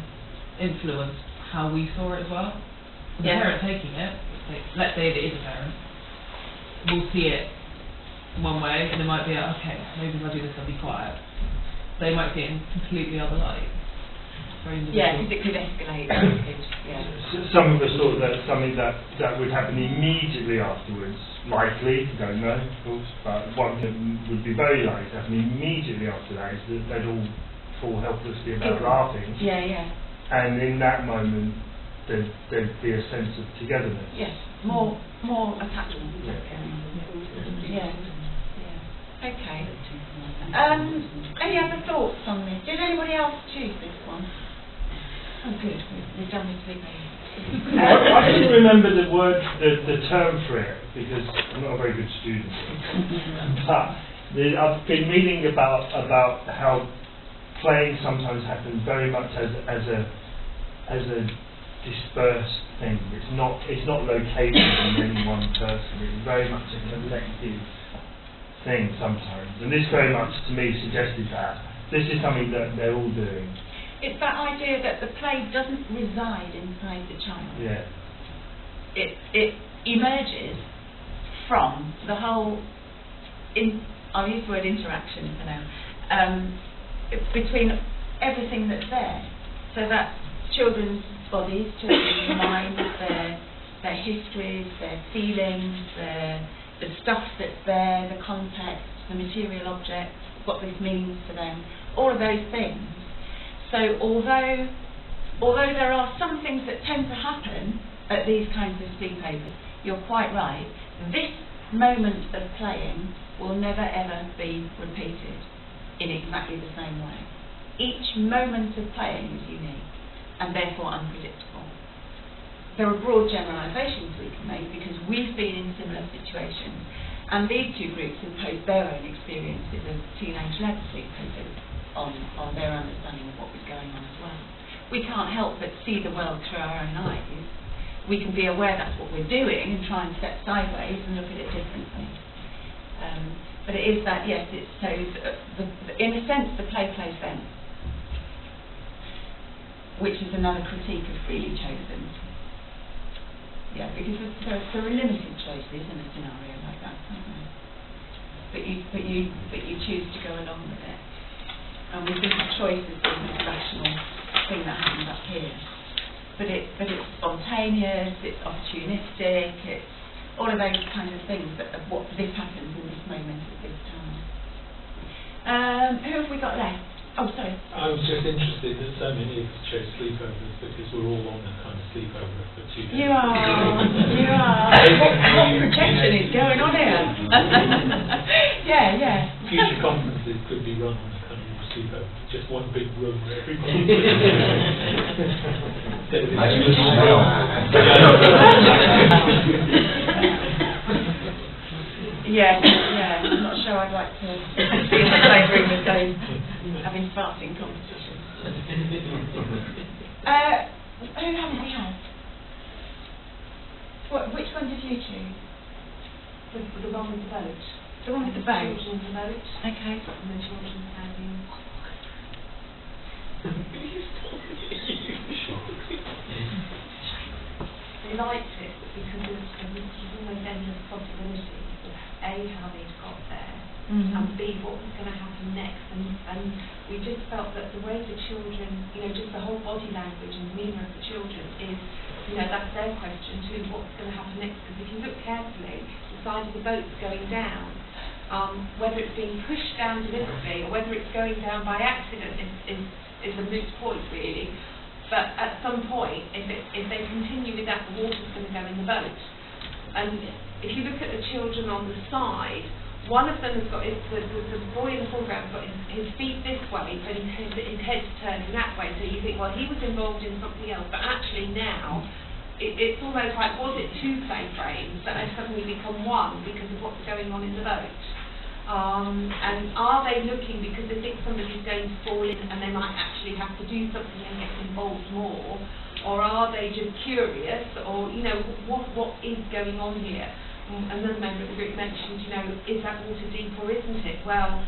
influence how we saw it as well. The parent taking it, let's say it is a parent, will see it one way, and they might be like, okay, maybe if I do this, I'll be quiet. They might see it in completely other light. Very individual. Yeah, because it could escalate. Some of us thought that something that would happen immediately afterwards, likely, don't know, of course, but one that would be very likely to happen immediately after that is that they'd all fall helplessly about laughing. Yeah, yeah. And in that moment, there'd be a sense of togetherness. Yes, more attachment. Yeah. Okay. Any other thoughts on this? Did anybody else choose this one? Oh, good. We've done this week. I couldn't remember the word, the term for it, because I'm not a very good student. But I've been reading about how playing sometimes happens very much as a dispersed thing. It's not located in any one person. It's very much a collective thing sometimes. And this very much to me suggested that this is something that they're all doing. It's that idea that the play doesn't reside inside the child. Yeah. It emerges from the whole, I'll use the word interaction for now, between everything that's there. So that children's bodies, children's minds, their histories, their feelings, the stuff that's there, the context, the material objects, what this means to them, all of those things. So although there are some things that tend to happen at these kinds of sleepovers, you're quite right, this moment of playing will never ever be repeated in exactly the same way. Each moment of playing is unique and therefore unpredictable. There are broad generalisations we can make because we've been in similar situations, and these two groups have posed their own experiences of teenage-led sleepovers on their understanding of what was going on as well. We can't help but see the world through our own eyes. We can be aware that's what we're doing and try and step sideways and look at it differently. But it is that, yes, it's so, in a sense, the play plays them, which is another critique of freely chosen. Yeah, because there are limited choices in a scenario like that, aren't there? But you choose to go along with it. And we think of choice as being this rational thing that happens up here. But it's spontaneous, it's opportunistic, it's all of those kinds of things that of what this happens in this moment at this time. Who have we got left? Oh, sorry. I was just interested that so many of us chose sleepovers because we're all on that kind of sleepover for 2 days. You are. What projection is going on here? Yeah. Future conferences could be run on a kind of sleepover, just one big room where everybody. Imagine the smell. Yeah, I'm not sure I'd like to be in the same room as those having farting competitions. Who haven't we had? Which one did you choose? The one with the boat. The one with the boat? Children with the boat. Okay. And then children standing. They liked it because there's almost endless possibilities of A, how they'd got there, and B, what was going to happen next. And we just felt that the way the children, just the whole body language and demeanour of the children is, that's their question too, what's going to happen next? Because if you look carefully, the side of the boat's going down. Whether it's being pushed down deliberately or whether it's going down by accident is a moot point really. But at some point, if they continue with that, the water's going to go in the boat. And if you look at the children on the side, one of them has got the boy in the foreground has got his feet this way, but his head's turning that way. So you think, well, he was involved in something else. But actually now, it's almost like, was it two play frames that have suddenly become one because of what's going on in the boat? And are they looking because they think somebody's going to fall in and they might actually have to do something and get involved more? Or are they just curious? Or, what is going on here? Another member of the group mentioned, is that water deep or isn't it? Well,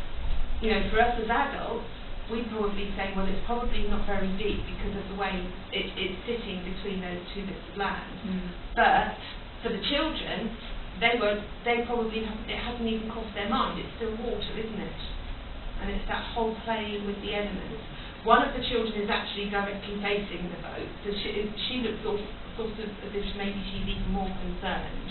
for us as adults, we'd probably say, well, it's probably not very deep because of the way it's sitting between those two bits of land. But for the children, they probably haven't, it hasn't even crossed their mind. It's still water, isn't it? And it's that whole playing with the elements. One of the children is actually directly facing the boat, so she looks sort of as if maybe she's even more concerned.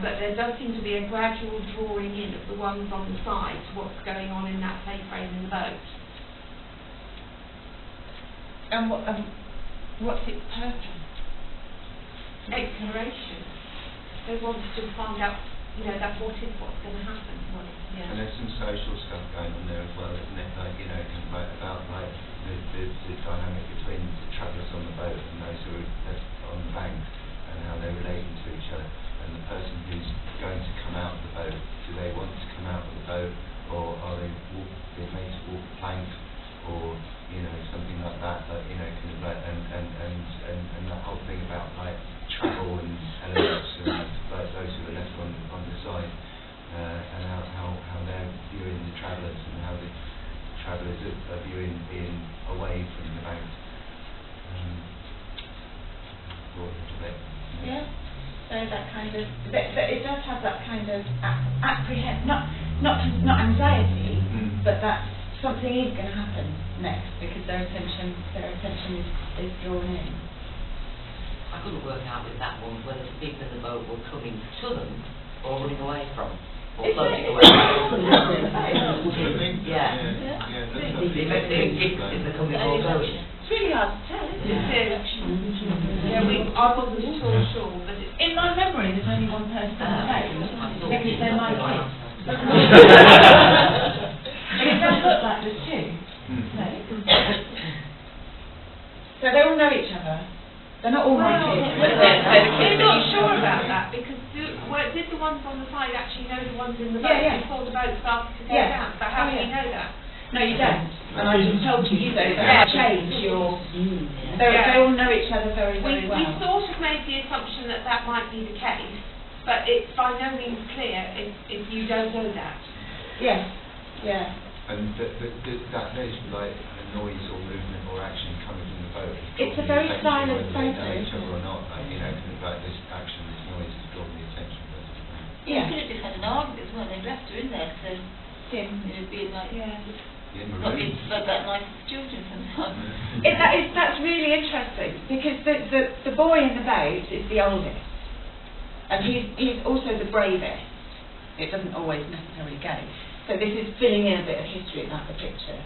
But there does seem to be a gradual drawing in of the ones on the side to what's going on in that play frame in the boat. And what's its purpose? Exploration. They want to find out, that what's going to happen. And there's some social stuff going on there as well, isn't it? Like, about like the dynamic between the travellers on the boat and those who are on the bank, and how they're relating to each other. And the person who's going to come out of the boat, do they want to come out of the boat, or are they being made to walk a plank, or something like that? Like, kind of like, and that whole thing about like travel and elements and like those who are left on the side. And how they're viewing the travellers, and how the travellers are viewing being away from the bank. Yeah. So that kind of, it does have that kind of not anxiety, but that something is going to happen next because their attention is drawn in. I couldn't work out with that one whether the people in the boat were coming to them or running away from. Or floating away. Yeah. If they're coming or going. It's really hard to tell, isn't it? Yeah, I wasn't at all sure, but in my memory there's only one person on the boat because they're my kids. But it does look like there's two. So they all know each other. They're not all my kids. We're not sure about that because did the ones on the side actually know the ones in the boat before the boat started to go down? But how do you know that? No, you don't. And I just told you don't. Change your. They all know each other very, very well. We sort of made the assumption that might be the case, but it's by no means clear if you don't know that. Yes. Yeah. And that there's like a noise or movement or action coming from the boat. It's a very silent photo. Whether they know each other or not, like, like this action, this noise has drawn the attention. Yeah. You could have just had an argument as well. They've left her in there, so it'd be like, not being like that nice with children sometimes. That's really interesting because the boy in the boat is the oldest, and he's also the bravest. It doesn't always necessarily go. So this is filling in a bit of history about the picture.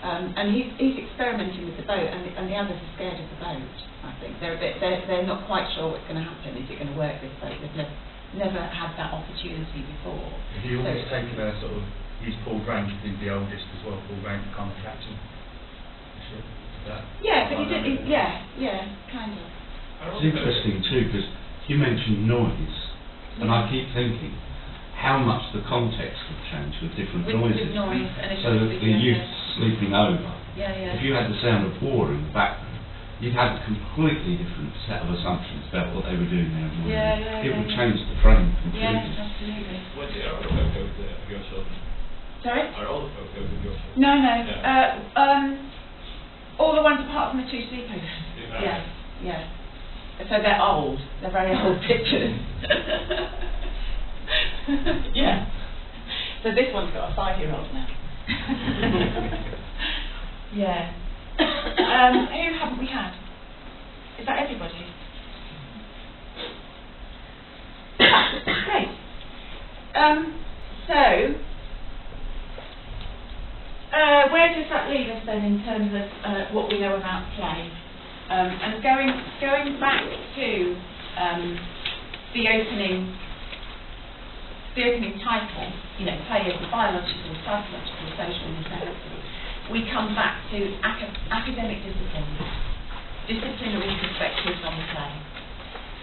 And he's experimenting with the boat, and the others are scared of the boat. I think they're not quite sure what's going to happen. Is it going to work, this boat? They've never had that opportunity before. He always taken a sort of, he's Paul Rank, he's the oldest as well. Paul Rank kind of captain. Yeah, but he did. Yeah, kind of. It's interesting too because you mentioned noise, and I keep thinking how much the context would change with different noises. With noise, and so that the youth sleeping over. Yeah. If you had the sound of war in the background, you'd have a completely different set of assumptions about what they were doing there. It would change the frame completely. Yes, absolutely. Are all the photos of your children? Sorry? Are all the photos of your children? No. Yeah. All the ones apart from the two sleepers. Yeah. So they're old. They're very old pictures. Yeah. So this one's got a 5-year-old now. Yeah. Who haven't we had? Is that everybody? Great. Where does that leave us then in terms of what we know about play? And going back to the opening title, play is biological, psychological, social necessity. We come back to academic disciplines, disciplinary perspectives on play.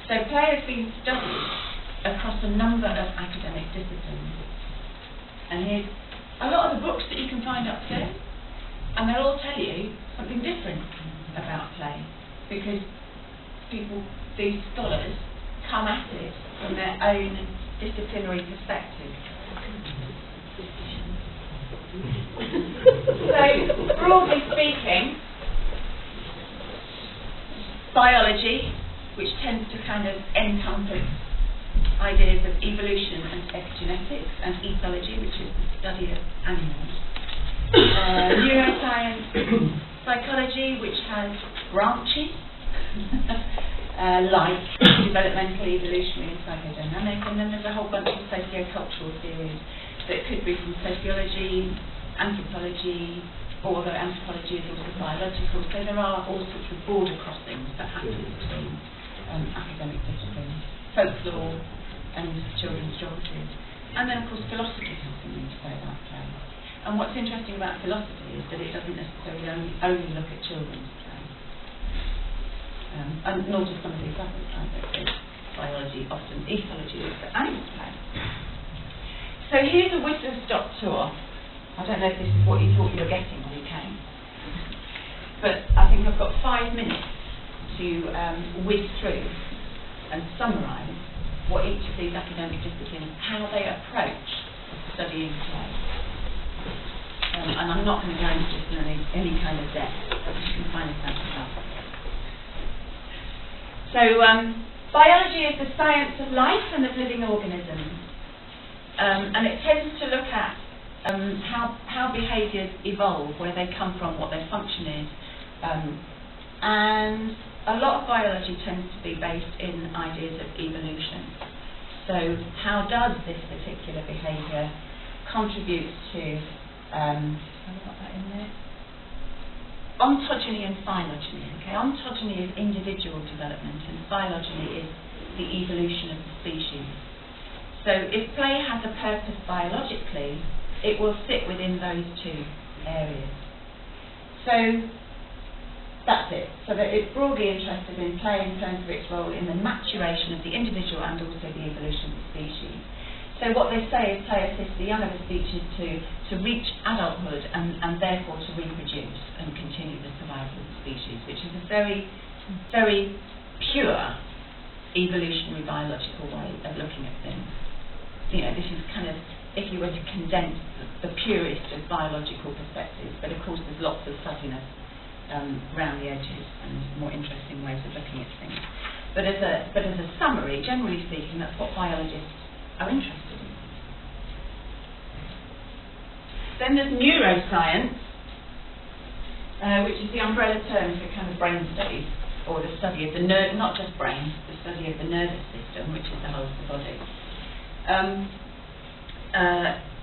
So play has been studied across a number of academic disciplines. And here's a lot of the books that you can find upstairs, and they'll all tell you something different about play, because these scholars come at it from their own disciplinary perspective. So, broadly speaking, biology, which tends to kind of encompass ideas of evolution and epigenetics, and ethology, which is the study of animals. Neuroscience, psychology, which has branches, like developmental, evolutionary and psychodynamic, and then there's a whole bunch of sociocultural theories that could be from sociology, anthropology, although anthropology is also biological, so there are all sorts of border crossings that happen between academic disciplines, folklore and children's geographies. And then of course philosophy has something to say about play. And what's interesting about philosophy is that it doesn't necessarily only look at children's play. And nor does some of these others either. Biology, often ethology looks at animal play. So here's a whistle-stop tour. I don't know if this is what you thought you were getting when you came. But I think I've got 5 minutes to whiz through and summarise what each of these academic disciplines, how they approach studying play. And I'm not going to go into this in any kind of depth, but you can find this out yourself. So, biology is the science of life and of living organisms. And it tends to look at how behaviours evolve, where they come from, what their function is. And a lot of biology tends to be based in ideas of evolution. So how does this particular behaviour contribute to, have I got that in there? Ontogeny and phylogeny. Okay, ontogeny is individual development and phylogeny is the evolution of the species. So if play has a purpose biologically, it will sit within those two areas. So that's it. So that it's broadly interested in play in terms of its role in the maturation of the individual and also the evolution of the species. So what they say is play assists the young of a species to reach adulthood and therefore to reproduce and continue the survival of the species, which is a very, very pure evolutionary biological way of looking at things. You know, this is kind of, if you were to condense the purest of biological perspectives, but of course there's lots of fuzziness around the edges and more interesting ways of looking at things. But as a summary, generally speaking, that's what biologists are interested in. Then there's neuroscience, which is the umbrella term for kind of brain studies, or the study of the nerve, not just brain, the study of the nervous system, which is the whole of the body.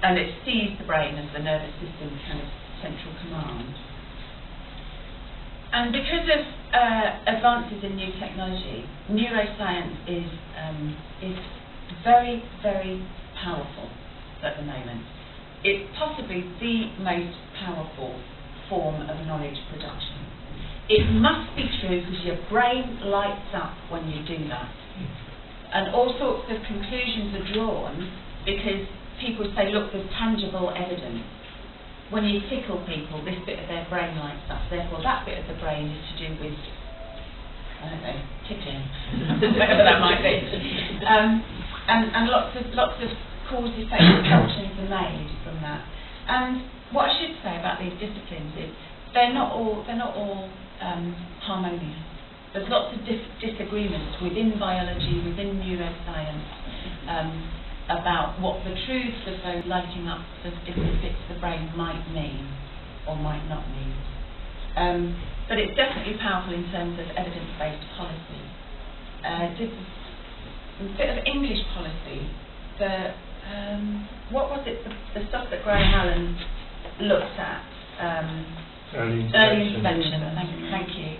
And it sees the brain as the nervous system kind of central command. And because of advances in new technology, neuroscience is very, very powerful at the moment. It's possibly the most powerful form of knowledge production. It must be true because your brain lights up when you do that. And all sorts of conclusions are drawn because people say, look, there's tangible evidence. When you tickle people, this bit of their brain lights up. Therefore, that bit of the brain is to do with, I don't know, tickling, whatever that might be. And lots of cause-effect assumptions are made from that. And what I should say about these disciplines is they're not all harmonious. There's lots of disagreements within biology, within neuroscience, about what the truths of those lighting up the different bits of the brain might mean or might not mean. But it's definitely powerful in terms of evidence-based policy. Just a bit of English policy. What was it? The stuff that Graham Allen looked at. Early intervention. Thank you.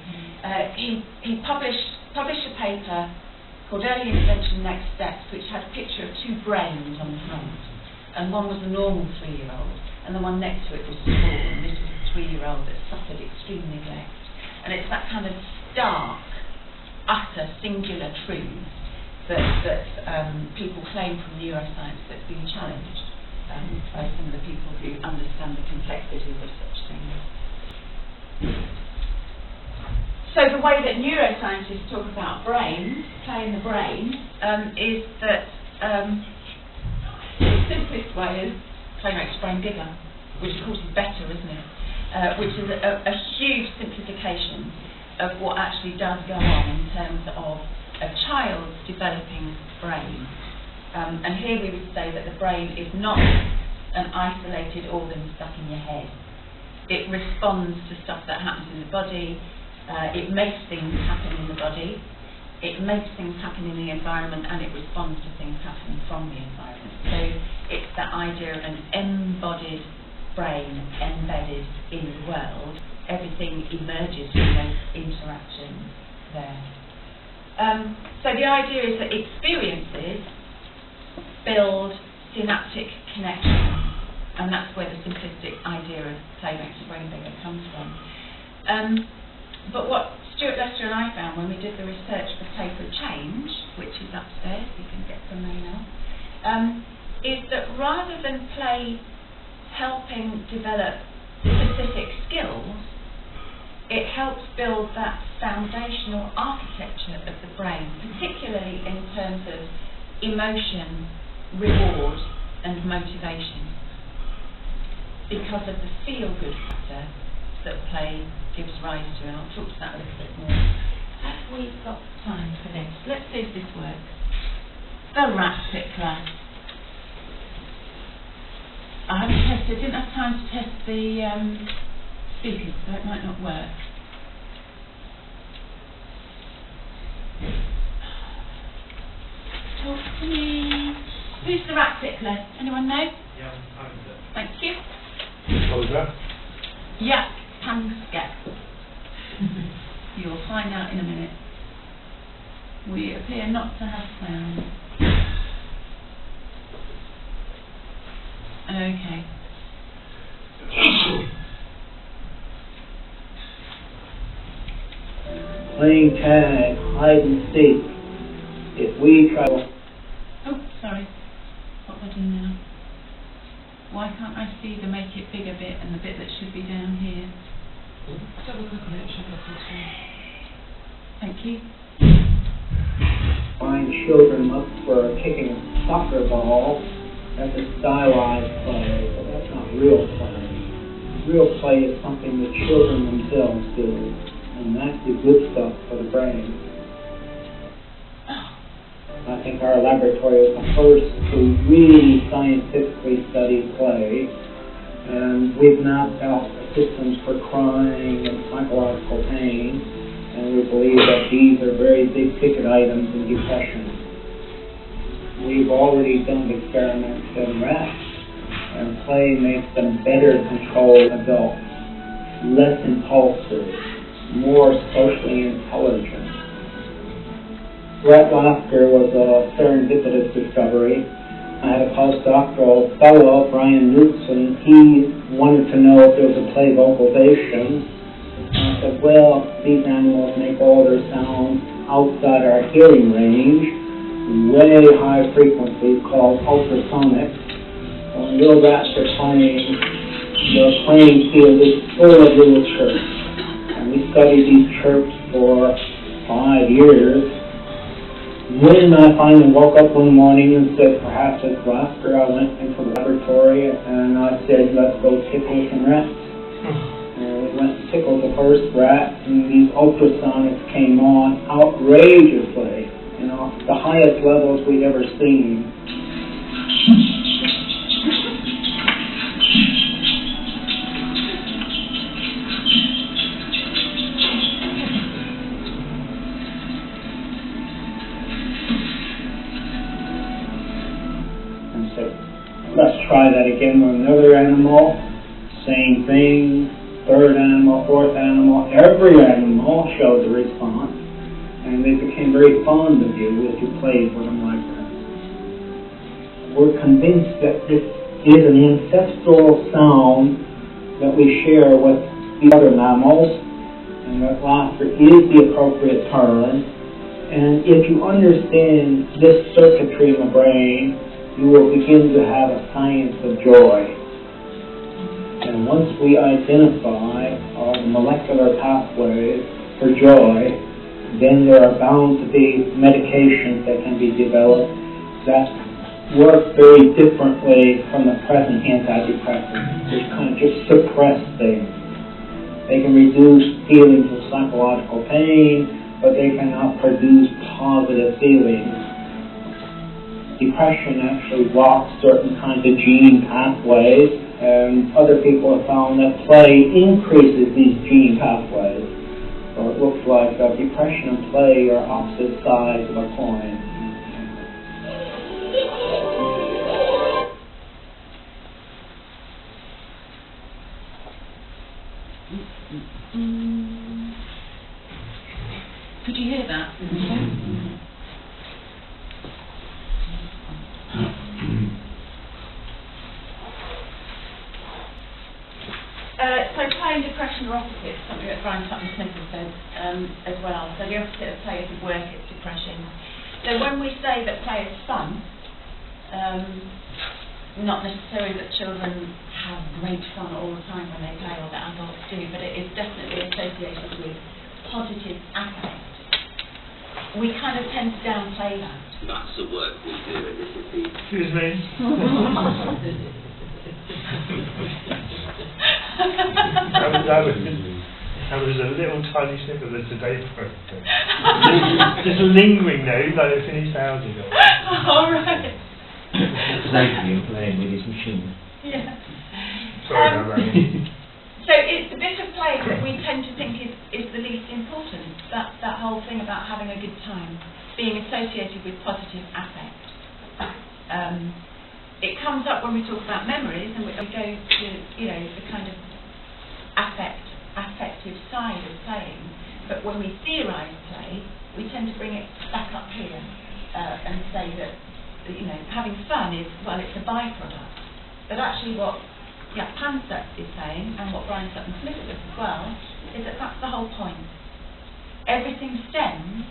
He published a paper called Early Intervention Next Steps, which had a picture of two brains on the front. And one was a normal 3-year-old, and the one next to it was small, and this was a 3-year-old that suffered extreme neglect. And it's that kind of stark, utter, singular truth that people claim from neuroscience that's been challenged by some of the people who understand the complexities of such things. So the way that neuroscientists talk about brains, play in the brain, is that the simplest way is play makes the brain bigger, which of course is better, isn't it? Which is a huge simplification of what actually does go on in terms of a child's developing brain. And here we would say that the brain is not an isolated organ stuck in your head. It responds to stuff that happens in the body. It makes things happen in the body. It makes things happen in the environment, and it responds to things happening from the environment. So it's that idea of an embodied brain embedded in the world. Everything emerges from those interactions there. So the idea is that experiences build synaptic connections, and that's where the simplistic idea of play makes the brain bigger comes from. But what Stuart Lester and I found when we did the research for Play for Change, which is upstairs, you can get from there now, is that rather than play helping develop specific skills, it helps build that foundational architecture of the brain, particularly in terms of emotion, reward and motivation, because of the feel-good factor that play gives rise to, and I'll talk to that a little bit more. Have we got time for this? Let's see if this works. The rat tickler. I haven't tested, didn't have time to test the speakers, so it might not work. Talk to me. Who's the rat tickler? Anyone know? Yeah, I'm there. Thank you. Photograph? Yeah, Tangsket. You'll find out in a minute. We appear not to have sound. Okay. Playing tag, hide and seek. If we try... Oh, sorry. What do I do now? Why can't I see the make it bigger bit and the bit that should be down here? Double click on it, it should go full screen. Thank you. Find children up for kicking a soccer ball. That's a stylized play, but that's not real play. Real play is something that children themselves do, and that's the good stuff for the brain. I think our laboratory was the first to really scientifically study play, and we've mapped out systems for crying and psychological pain, and we believe that these are very big ticket items in depression. We've already done experiments in rats, and play makes them better controlled adults, less impulsive, more socially intelligent. Rat laughter was a serendipitous discovery. I had a postdoctoral fellow, Brian Newton. He wanted to know if there was a play vocalization. I said, well, these animals make all their sounds outside our hearing range, way high frequencies called ultrasonic. When little rats are playing, the playing field is full of little chirps. And we studied these chirps for 5 years. When I finally woke up one morning and said, perhaps it's laughter, I went into the laboratory and I said, let's go tickle some rats. And we went and tickled the first rat, and these ultrasonics came on outrageously, the highest levels we'd ever seen. Let's try that again with another animal. Same thing. Third animal, fourth animal. Every animal showed the response. And they became very fond of you if you played with them like that. We're convinced that this is an ancestral sound that we share with the other mammals. And that laughter is the appropriate term. And if you understand this circuitry in the brain, you will begin to have a science of joy. And once we identify all the molecular pathways for joy, then there are bound to be medications that can be developed that work very differently from the present antidepressants, which kind of just suppress things. They can reduce feelings of psychological pain, but they cannot produce positive feelings. depression actually blocks certain kinds of gene pathways, and other people have found that play increases these gene pathways. So it looks like depression and play are opposite sides of a coin. Could you hear that? So play and depression are opposites, something that Brian Sutton Smith has said as well. So the opposite of play is work, it's depression. So when we say that play is fun, not necessarily that children have great fun all the time when they play, or that adults do, but it is definitely associated with positive affect. We kind of tend to downplay that. That's the work we do, and this is the... Excuse me. that was a little tiny snippet of the Today program. Just a lingering note, like it finished hours ago. All right. Adrian playing with his machine. Yeah. Sorry about that. So it's the bit of play that we tend to think is the least important. That whole thing about having a good time, being associated with positive affect. It comes up when we talk about memories, and we go to, you know, the kind of affective side of playing. But when we theorise play, we tend to bring it back up here and say that, you know, having fun is, well, it's a byproduct. But actually what Jack Panzer is saying, and what Brian Sutton Smith does as well, is that that's the whole point. Everything stems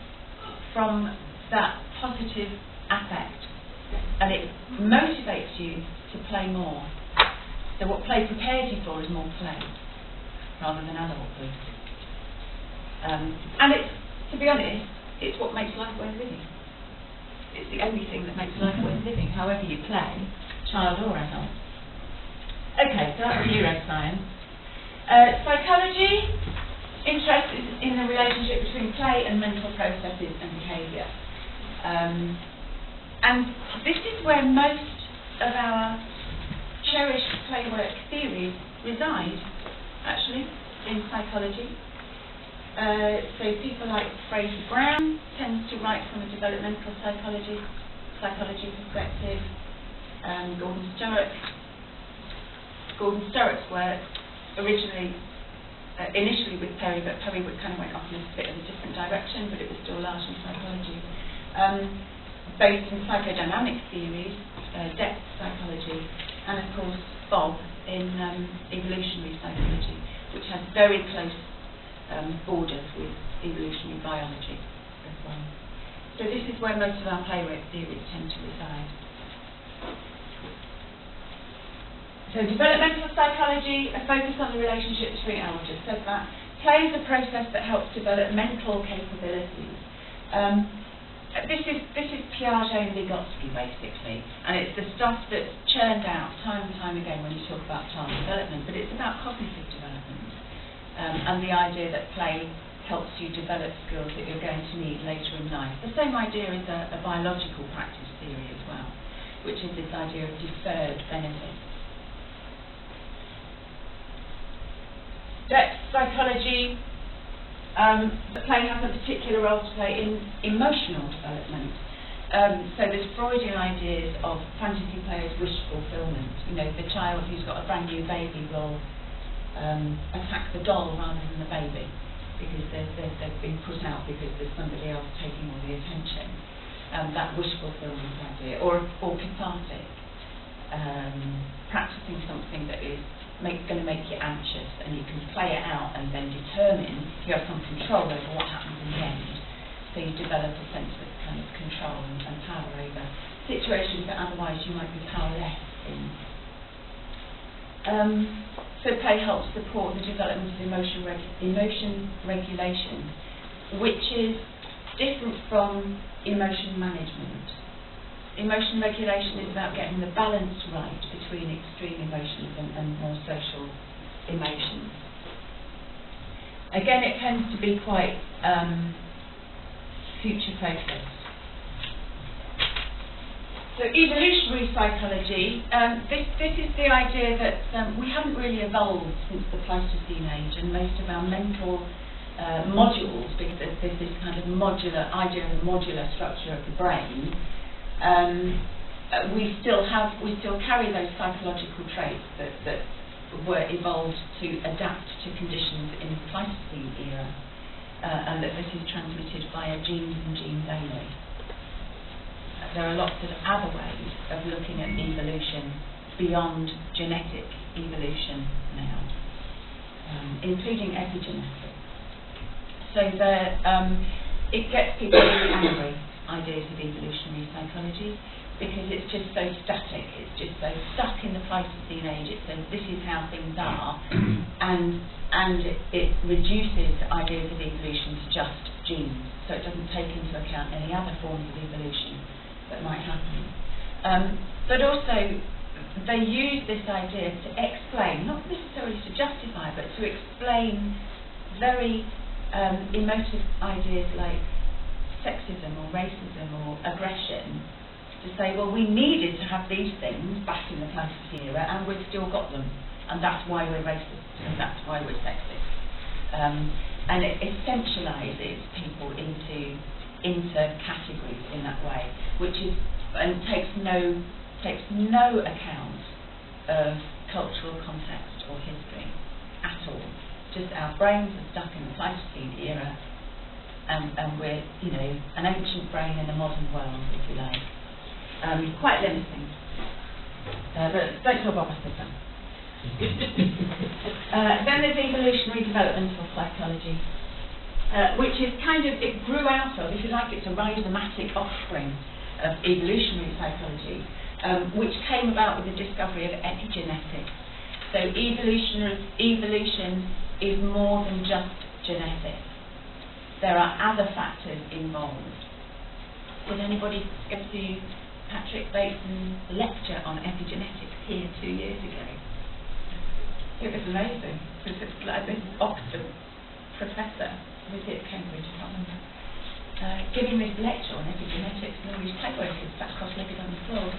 from that positive affect, and it motivates you to play more. So what play prepares you for is more play, rather than adulthood. And it's, to be honest, it's what makes life worth living. It's the only thing that makes life worth living, however you play, child or adult. Okay, so that's neuroscience. Psychology, interest is in the relationship between play and mental processes and behaviour. And this is where most of our cherished playwork theories reside, actually, in psychology. So people like Fraser Brown tends to write from a developmental psychology perspective. Gordon Sturrock's work, initially with Perry, but Perry kind of went off in a bit of a different direction, but it was still largely psychology. Based in psychodynamic theories, depth psychology, and of course Bob in evolutionary psychology, which has very close borders with evolutionary biology as well. So this is where most of our playwork theories tend to reside. So developmental psychology, a focus on the relationship between, I just said that, play is a process that helps develop mental capabilities. This is Piaget and Vygotsky basically, and it's the stuff that's churned out time and time again when you talk about child development, but it's about cognitive development. And the idea that play helps you develop skills that you're going to need later in life. The same idea is a biological practice theory as well, which is this idea of deferred benefit. Depth psychology, play has a particular role to play in emotional development. So there's Freudian ideas of fantasy play as wish fulfillment. You know, the child who's got a brand new baby will attack the doll rather than the baby because they've been put out because there's somebody else taking all the attention. That wish fulfillment idea, or cathartic, practicing something that is going to make you anxious, and you can play it out and then determine you have some control over what happens in the end. So you develop a sense of kind of control and power over situations that otherwise you might be powerless in. So play helps support the development of emotion regulation, which is different from emotion management. Emotion regulation is about getting the balance right between extreme emotions and more social emotions. Again, it tends to be quite future focused. So evolutionary psychology, this is the idea that we haven't really evolved since the Pleistocene age, and most of our mental modules, because there's this kind of modular idea of the modular structure of the brain, we still carry those psychological traits that were evolved to adapt to conditions in the Pleistocene era, and that this is transmitted via genes and genes only. There are lots of other ways of looking at evolution beyond genetic evolution now, including epigenetics. So it gets people really angry, ideas of evolutionary psychology, because it's just so static, it's just so stuck in the Pleistocene age. It says this is how things are, and it reduces ideas of evolution to just genes, so it doesn't take into account any other forms of evolution that might happen. But also, they use this idea to explain, not necessarily to justify, but to explain very emotive ideas like sexism or racism or aggression, to say, well, we needed to have these things back in the Pleistocene era, and we've still got them, and that's why we're racist, and that's why we're sexist. And it essentialises people into categories in that way, which is, and takes no account of cultural context or history at all. Just our brains are stuck in the Pleistocene era, and we're, an ancient brain in a modern world, if you like. Quite limiting. But don't tell Bob I said that. Then there's evolutionary developmental psychology, which is it grew out of, if you like, it's a rhizomatic offspring of evolutionary psychology, which came about with the discovery of epigenetics. So evolution is more than just genetics. There are other factors involved. Did anybody go to Patrick Bateson's lecture on epigenetics here 2 years ago? It was amazing, because it's like this Oxford professor, was it Cambridge, I can't remember, giving this lecture on epigenetics, and all these playworkers sat cross-legged on the floor.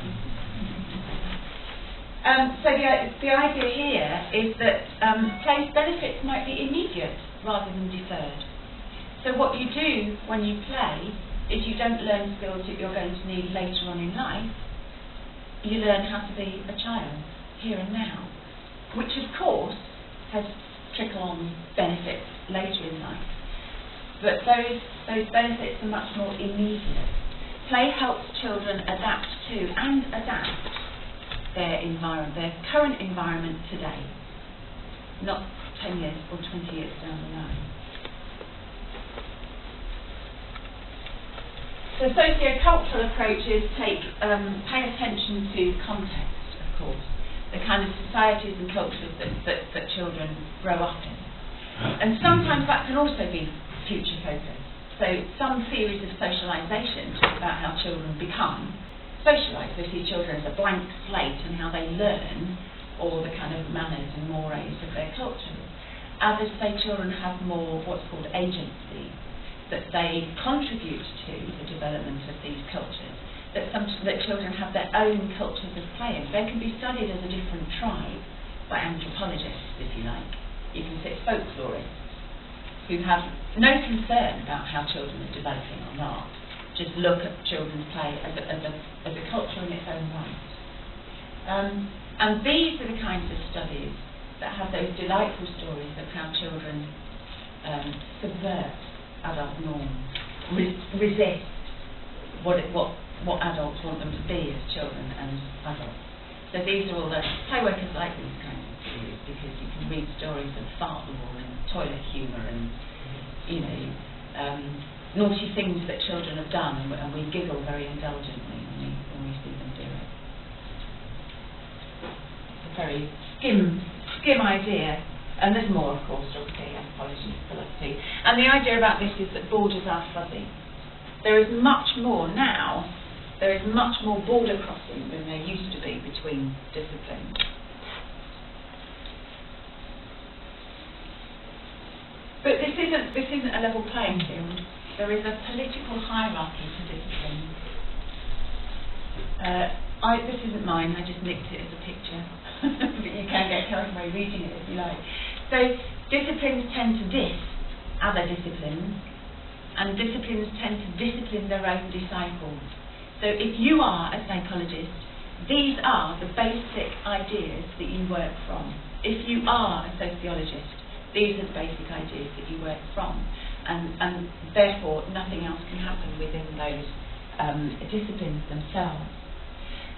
So the idea here is that play's benefits might be immediate rather than deferred. So what you do when you play is you don't learn skills that you're going to need later on in life. You learn how to be a child, here and now, which of course has trickle-on benefits later in life. But those benefits are much more immediate. Play helps children adapt to and adapt their environment, their current environment today, not 10 years or 20 years down the line. So socio-cultural approaches pay attention to context, of course, the kind of societies and cultures that children grow up in. And sometimes that can also be future focused. So some theories of socialisation talk about how children become socialised. They see children as a blank slate and how they learn all the kind of manners and mores of their culture. Others say children have more what's called agency, that they contribute to the development of these cultures, that children have their own cultures of playing. They can be studied as a different tribe by anthropologists, if you like. You can say folklorists who have no concern about how children are developing or not, just look at children's play as a culture in its own right. And these are the kinds of studies that have those delightful stories of how children subvert adult norms, resist what adults want them to be as children and adults. So these are all the playworkers like these kinds of stories, because you can read stories of fart law and toilet humour and naughty things that children have done, and we giggle very indulgently when we see them do it. It's a very skim idea. And there's more, of course, obviously, anthropology, philosophy. And the idea about this is that borders are fuzzy. There is much more now, there is much more border crossing than there used to be between disciplines. But this isn't a level playing field. There is a political hierarchy to disciplines. This isn't mine, I just nicked it as a picture. But you can get carried away reading it if you like. So disciplines tend to other disciplines, and disciplines tend to discipline their own disciples. So if you are a psychologist, these are the basic ideas that you work from. If you are a sociologist, these are the basic ideas that you work from. And therefore nothing else can happen within those disciplines themselves.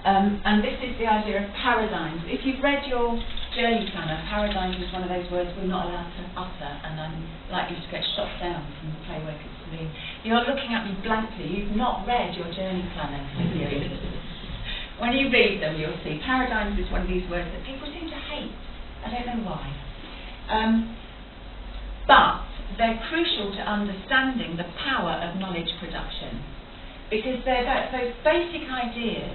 And this is the idea of paradigms. If you've read your journey planner, paradigms is one of those words we're not allowed to utter, and I'm likely to get shot down from the play workers. You're looking at me blankly. You've not read your journey planner. When you read them, you'll see paradigms is one of these words that people seem to hate. I don't know why. But they're crucial to understanding the power of knowledge production, because they're those basic ideas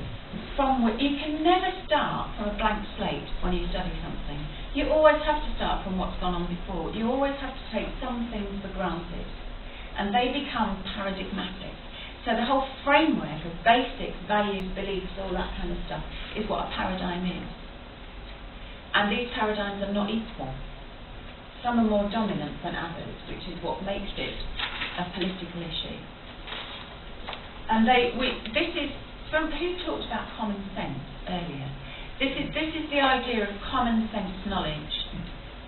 from which you can never start from a blank slate when you study something. You always have to start from what's gone on before. You always have to take some things for granted, and they become paradigmatic. So the whole framework of basic values, beliefs, all that kind of stuff is what a paradigm is. And these paradigms are not equal. Some are more dominant than others, which is what makes it a political issue. And this is from who talked about common sense earlier. This is the idea of common sense knowledge.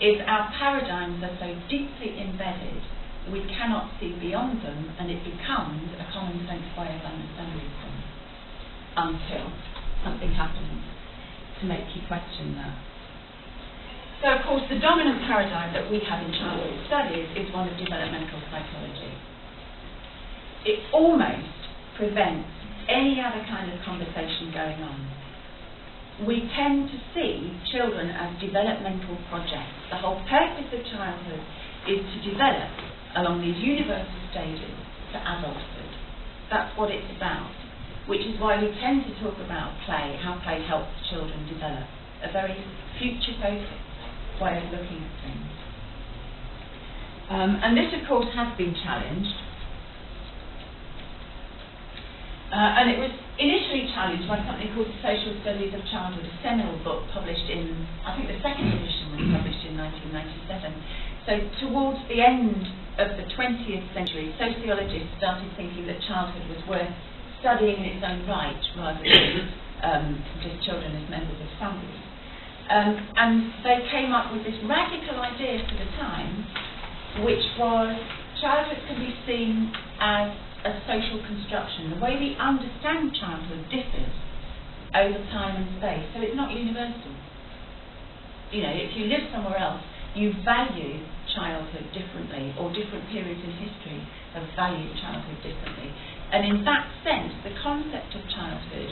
Is our paradigms are so deeply embedded we cannot see beyond them, and it becomes a common sense way of understanding them until something happens to make you question that. So of course the dominant paradigm that we have in childhood studies is one of developmental psychology. It almost prevents any other kind of conversation going on. We tend to see children as developmental projects. The whole purpose of childhood is to develop along these universal stages to adulthood. That's what it's about, which is why we tend to talk about play, how play helps children develop, a very future-focused way of looking at things. And this, of course, has been challenged. And it was initially challenged by something called the Social Studies of Childhood, a seminal book published in, I think the second edition was published in 1997. So towards the end of the 20th century, sociologists started thinking that childhood was worth studying in its own right, rather than just children as members of families. And they came up with this radical idea for the time, which was childhood can be seen as a social construction. The way we understand childhood differs over time and space, so it's not universal. You know, if you live somewhere else, you value childhood differently, or different periods in history have valued childhood differently. And in that sense, the concept of childhood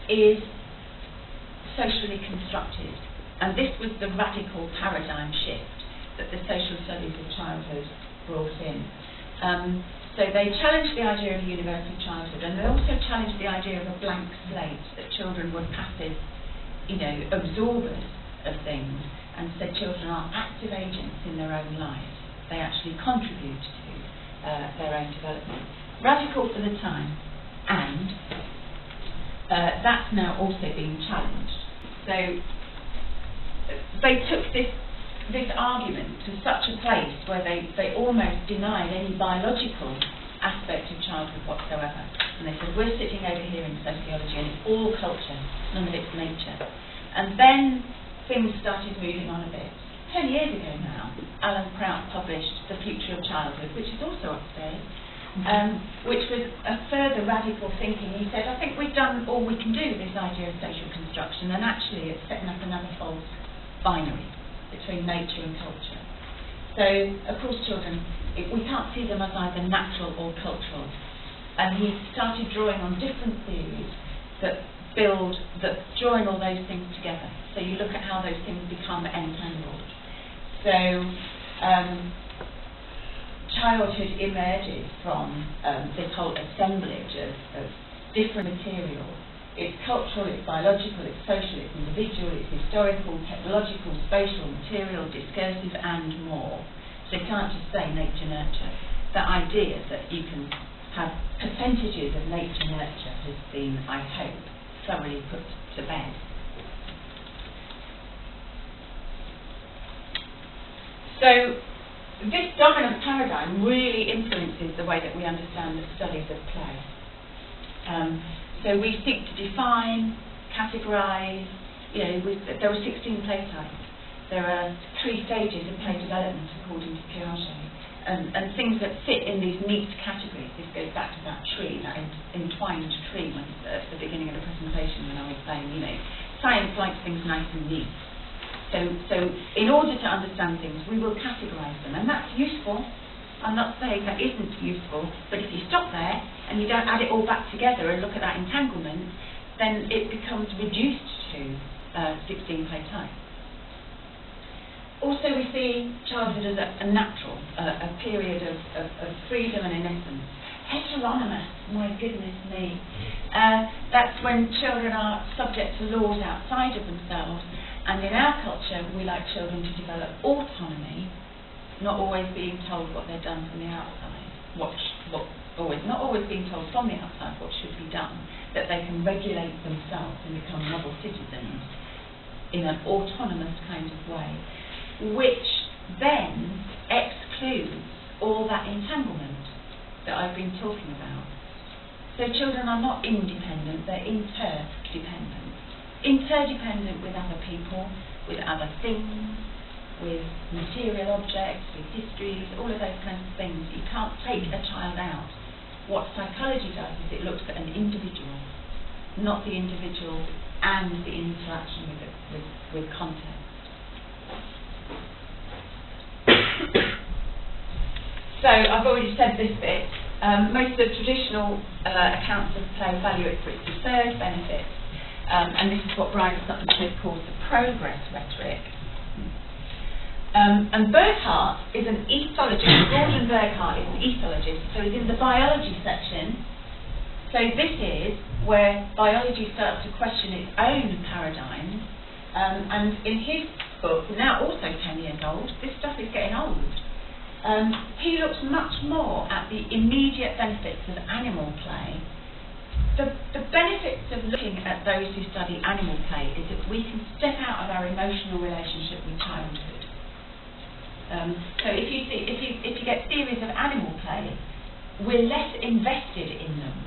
is socially constructed. And this was the radical paradigm shift that the social studies of childhood brought in. So they challenged the idea of universal childhood, and they also challenged the idea of a blank slate, that children were passive, absorbers of things, and said children are active agents in their own lives. They actually contribute to their own development. Radical for the time, and that's now also being challenged. So they took this argument to such a place where they almost denied any biological aspect of childhood whatsoever. And they said, we're sitting over here in sociology and it's all culture, none of it's nature. And then things started moving on a bit. 10 years ago now, Alan Prout published The Future of Childhood, which is also upstairs, which was a further radical thinking. He said, I think we've done all we can do with this idea of social construction, and actually it's setting up another false binary between nature and culture. So, of course, children, we can't see them as either natural or cultural. And he started drawing on different theories that join all those things together. So you look at how those things become entangled. So childhood emerges from this whole assemblage of different materials. It's cultural, it's biological, it's social, it's individual, it's historical, technological, spatial, material, discursive, and more. So you can't just say nature-nurture. That idea that you can have percentages of nature-nurture has been, I hope, thoroughly put to bed. So this dominant paradigm really influences the way that we understand the studies of play. So we seek to define, categorise, there are 16 play types. There are 3 stages of play development according to Piaget. And things that fit in these neat categories. This goes back to that tree, that entwined tree when, at the beginning of the presentation when I was saying, science likes things nice and neat. So in order to understand things, we will categorise them, and that's useful. I'm not saying that isn't useful, but if you stop there and you don't add it all back together and look at that entanglement, then it becomes reduced to 16 play types. Also, we see childhood as a natural, a period of freedom and innocence. Heteronymous, my goodness me. That's when children are subject to laws outside of themselves, and in our culture we like children to develop autonomy, not always being told what they've done from the outside, not always being told from the outside what should be done, that they can regulate themselves and become model citizens in an autonomous kind of way, which then excludes all that entanglement that I've been talking about. So children are not independent, they're interdependent. Interdependent with other people, with other things, with material objects, with histories, all of those kinds of things. You can't take a child out. What psychology does is it looks at an individual, not the individual and the interaction with context. So I've already said this bit. Most of the traditional accounts of play value it for its deferred benefits, and this is what Brian Sutton Smith calls the progress rhetoric. And Burghardt is an ethologist. Gordon Burghardt is an ethologist, so he's in the biology section. So this is where biology starts to question its own paradigms. And in his book, now also 10 years old, this stuff is getting old. He looks much more at the immediate benefits of animal play. The benefits of looking at those who study animal play is that we can step out of our emotional relationship with childhood. So if you get theories of animal play, we're less invested in them.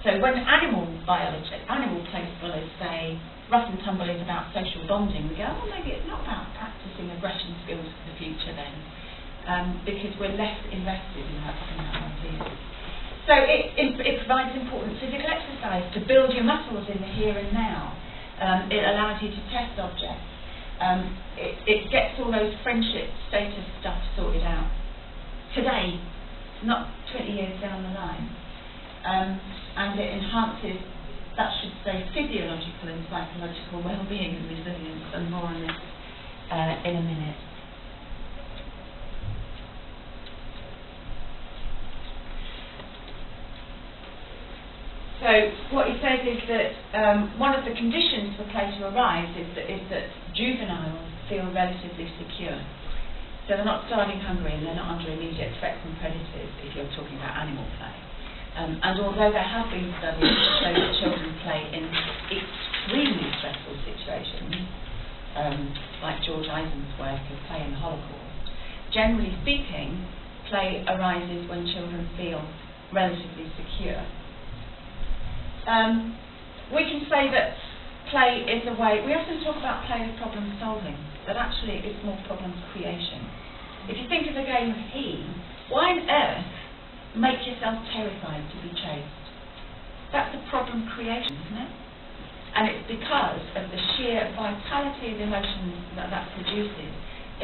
So when animal play scholars say rough and tumble is about social bonding, we go, oh, maybe it's not about practicing aggression skills for the future then, because we're less invested in that idea. So it provides important physical exercise to build your muscles in the here and now. It allows you to test objects. It gets all those friendship status stuff sorted out today, not 20 years down the line. And it enhances, that should say, physiological and psychological well-being and resilience, and more on this in a minute. So what he says is that one of the conditions for play to arise is that juveniles feel relatively secure. So they're not starving hungry and they're not under immediate threats from predators, if you're talking about animal play. And although there have been studies that show that children play in extremely stressful situations, like George Eisen's work of Play in the Holocaust, generally speaking, play arises when children feel relatively secure. We can say that play is a way, we often talk about play as problem solving, but actually it's more problem creation. If you think of the game of He, why on earth make yourself terrified to be chased? That's a problem creation, isn't it? And it's because of the sheer vitality of emotions that produces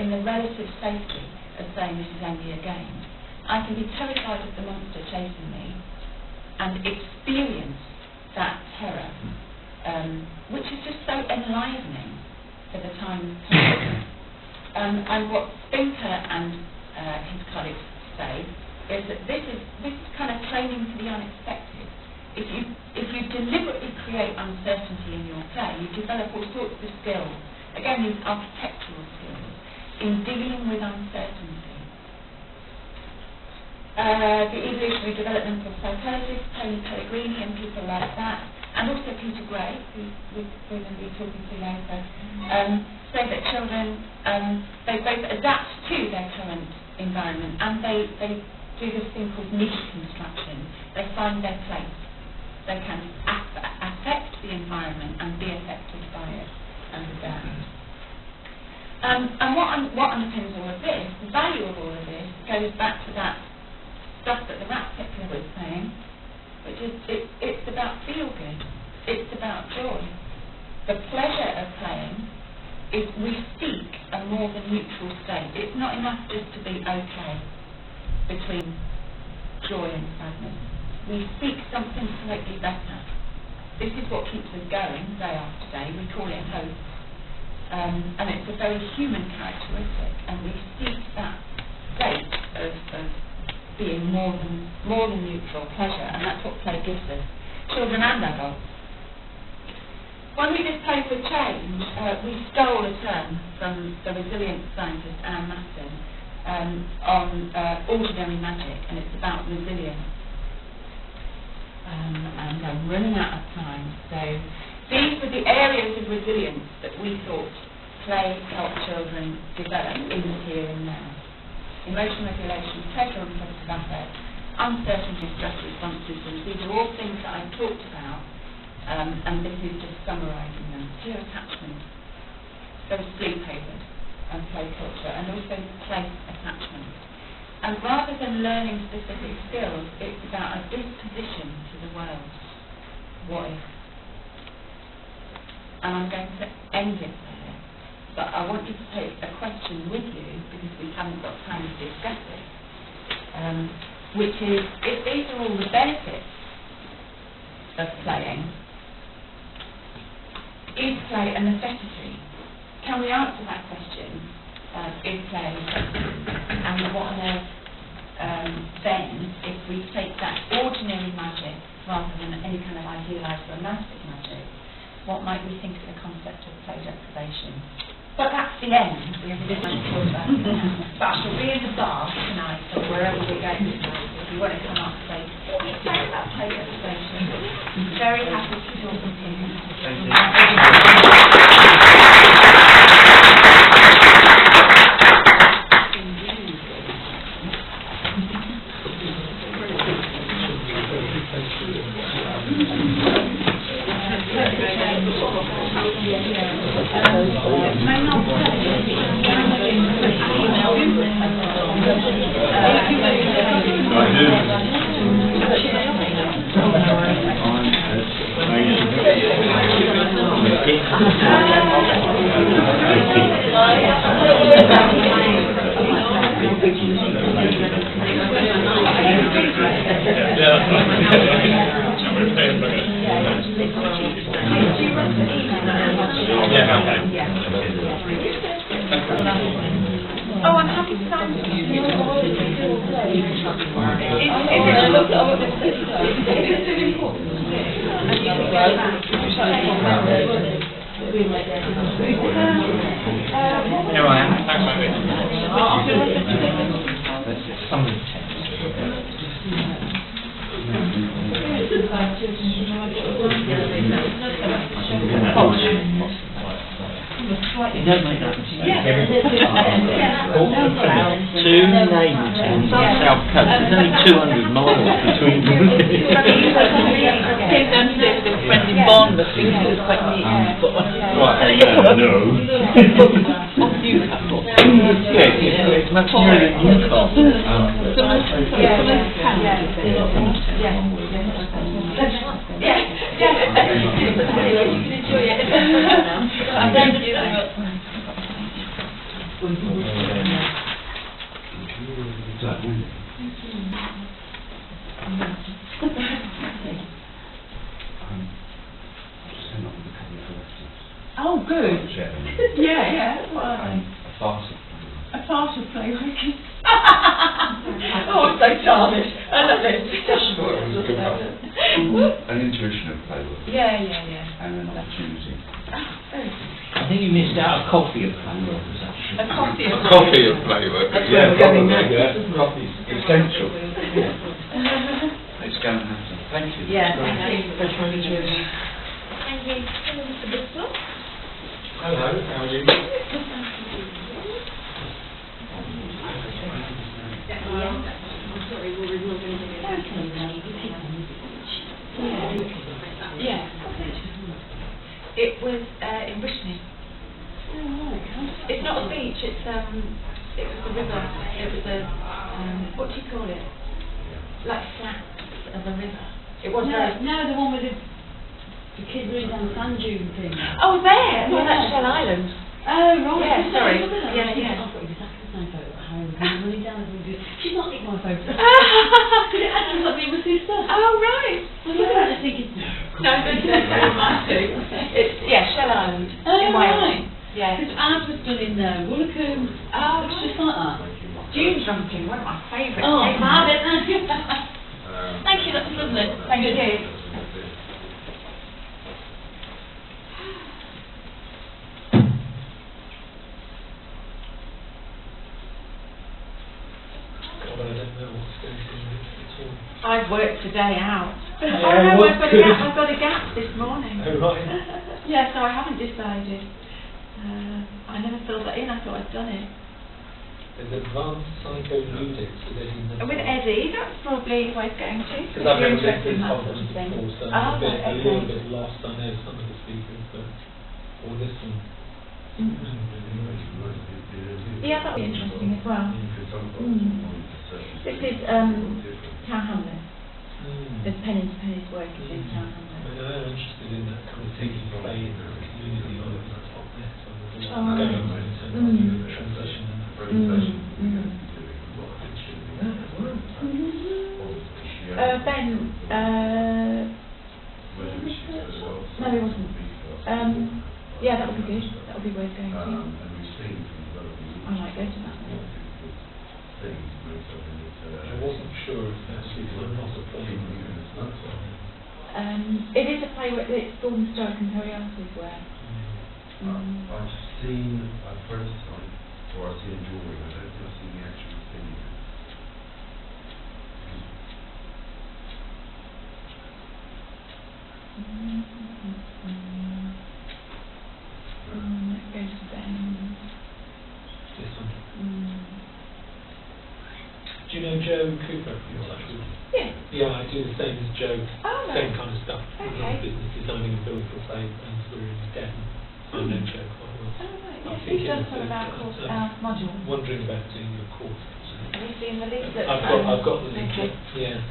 in the relative safety of saying this is only a game. I can be terrified of the monster chasing me and experience that terror, which is just so enlivening for the time of play. And what Spinker and his colleagues say is that this is kind of training for the unexpected. If you deliberately create uncertainty in your play, you develop all sorts of skills, again these architectural skills, in dealing with uncertainty. The evolutionary development of psychologists, Tony Pellegrini and people like that, and also Peter Gray, who we're going to be talking to later, say that children, they both adapt to their current environment, and they do this thing called niche construction. They find their place. They can affect the environment and be affected by it and adapt. And what underpins all of this, the value of all of this, goes back to that stuff that the rat pickler was saying, which is it's about feel good. It's about joy. The pleasure of playing is we seek a more than neutral state. It's not enough just to be okay between joy and sadness. We seek something slightly better. This is what keeps us going day after day. We call it hope. And it's a very human characteristic, and we seek that state of being more than neutral pleasure, and that's what play gives us, children and adults. When we did Play for Change, we stole a term from the resilient scientist Anne Maston on ordinary magic, and it's about resilience. And I'm running out of time, so these were the areas of resilience that we thought play helped children develop in the here and now. Emotional regulation, pleasure and positive affect, uncertainty, stress responses, and these are all things that I talked about, and this is just summarising them. Secure attachment, so sleepovers and play culture, and also place attachment. And rather than learning specific skills, it's about a disposition to the world. What if? And I'm going to end it there. But I want you to take a question with you, because we haven't got time to discuss it, which is, if these are all the benefits of playing, is play a necessity? Can we answer that question? Is play a necessity? And what on earth then, if we take that ordinary magic rather than any kind of idealised romantic magic, what might we think of the concept of play deprivation? But that's the end. We didn't want to talk about it now. But I shall be in the bar tonight, or wherever we're going tonight, if you want to come up and say, what do you say about play deprivation? Very happy to talk with you. Thank you. Oh, I'm happy to sign for you. It's still important. Here I am. Thanks, some of the text. You don't make that mistake. Two neighbour towns on the south coast. There's only 200 miles between them. Came downstairs with a friend in Bournemouth thinking it was quite neat. Right, no. Newcastle. Yeah, it's much nearer than Newcastle. Oh, good. Yeah. A farce of play working. Oh, I'm so childish. I love it. An intuition of play work. Yeah. And an opportunity. I think you missed out a coffee of play workers, actually. A coffee of play work. That's where we're going next. Coffee's essential. It's going to happen. Thank you. Yeah, thank you. Thank you. Hello, Mr. Bristol. Hello, how are you? Yeah. It was in Brittany. It's not a beach. It was a river. It was a what do you call it? Like flats of a river. It was very. No, the one with the kids running down the sand dune thing. Oh, there. Well, that's Shell Island. Oh, right. Yeah, sorry. Yeah. Yeah. I've got exactly the same photo of Harry running down the sand dune. She's not taking my photo. Because it actually got me with sister. Oh, right. I was looking at it thinking, No, mine too. It's, Shell Island. oh, in right. Wales. Yeah. Because ours was done in Woolacombe. Oh, It's just like that. Dune jumping, one of my favourites. Oh, mad, isn't it? Thank you, that's lovely. Thank you. God, I don't know what's going on at all. I've worked today out. Yeah, Oh no, what's I've got a gap this morning. Oh, right. Yeah, so I haven't decided. I never filled that in, I thought I'd done it. There's advanced psychoneutics with Eddie Nussbaum. With Eddie, that's probably worth going to. Because I've never been interested to in this that sort conference of thing. before, so Ah, I'm a right, little okay. bit lost. I know some of the speakers, but all this one. Yeah, that'll be interesting as well. This is Town Hamlet. There's Penny's work is in Town Hamlet. I mean, I'm interested in that kind of taking play in the community on the top net. So there's a Oh, lot going on in terms of transition and Ben, no, he wasn't. Yeah, that would be good. That would be worth going to. I might go to that one. I wasn't sure if actually because I'm not a play. It is a play where it's Gordon Stark and Harry Arthur's work. I've heard the song, or I've seen a drawing, I don't think I've seen the actual thing. That goes to Ben. This one. Do you know Joe Cooper? Yeah. Yeah, I do the same as Joe. Oh, right. Same kind of stuff. Okay. Business designing and building for play, and we're in Devon. So I know Joe quite well. Oh, right. I'm Yes, he does thinking some of our course, our module. wondering about doing your course. Have you seen the leaflet? I've got the leaflet. Yeah.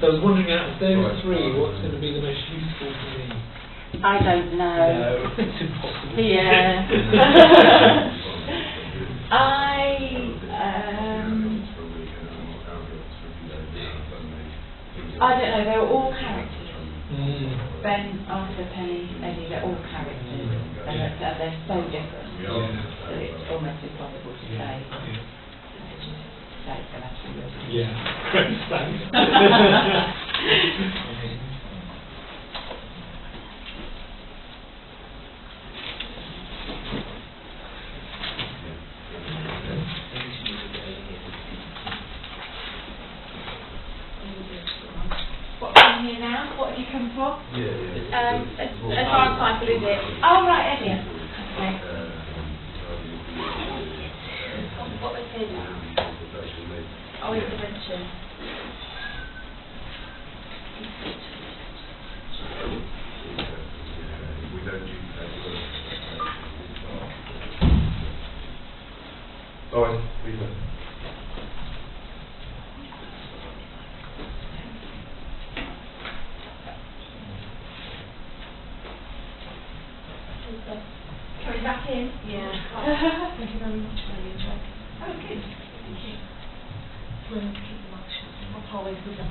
So I was wondering, out of those three, what's going to be the most useful for me? I don't know. No, it's impossible. Yeah. I don't know, they're all characters. Ben, Arthur, Penny, Eddie, they're all characters. And they're so different that it's almost impossible to say. So it's going to have to be really. Yeah. Great, thanks. What are you here now? What have you come for? Advanced cycle, is it? Oh, right, Eddie. Okay. What was his? Oh, intervention. Alright, we go. Coming back in? Yeah. Thank you very much. Oh, good. Thank you. We'll keep the mouth shut. Not always with them,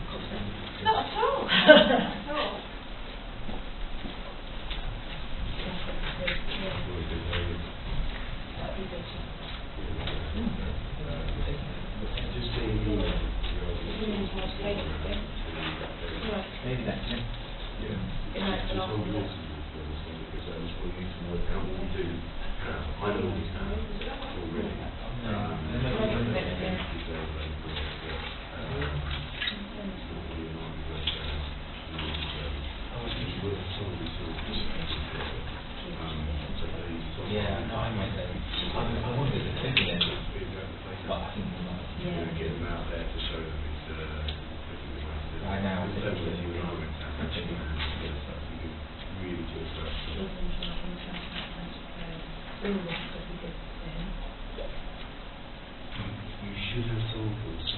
not at all. Not at all. That'd be good. Maybe that's it. I wanted to take it, but I think we might get them out there to show them it's right now. It's really just you should have told us.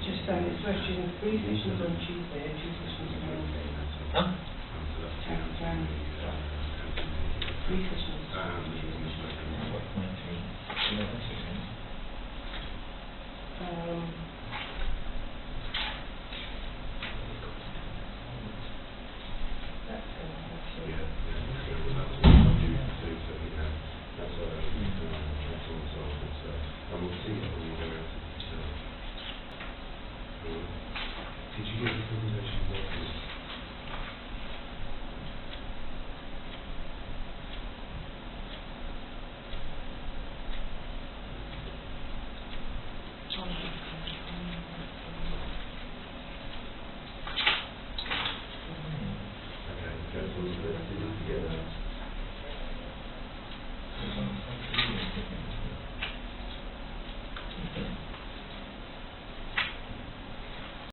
Just saying, it's actually 3 sessions on Tuesday and 2 sessions on Wednesday. Huh? 3 sessions on Tuesday. Did you get the presentation about this? Okay, so let's do this together.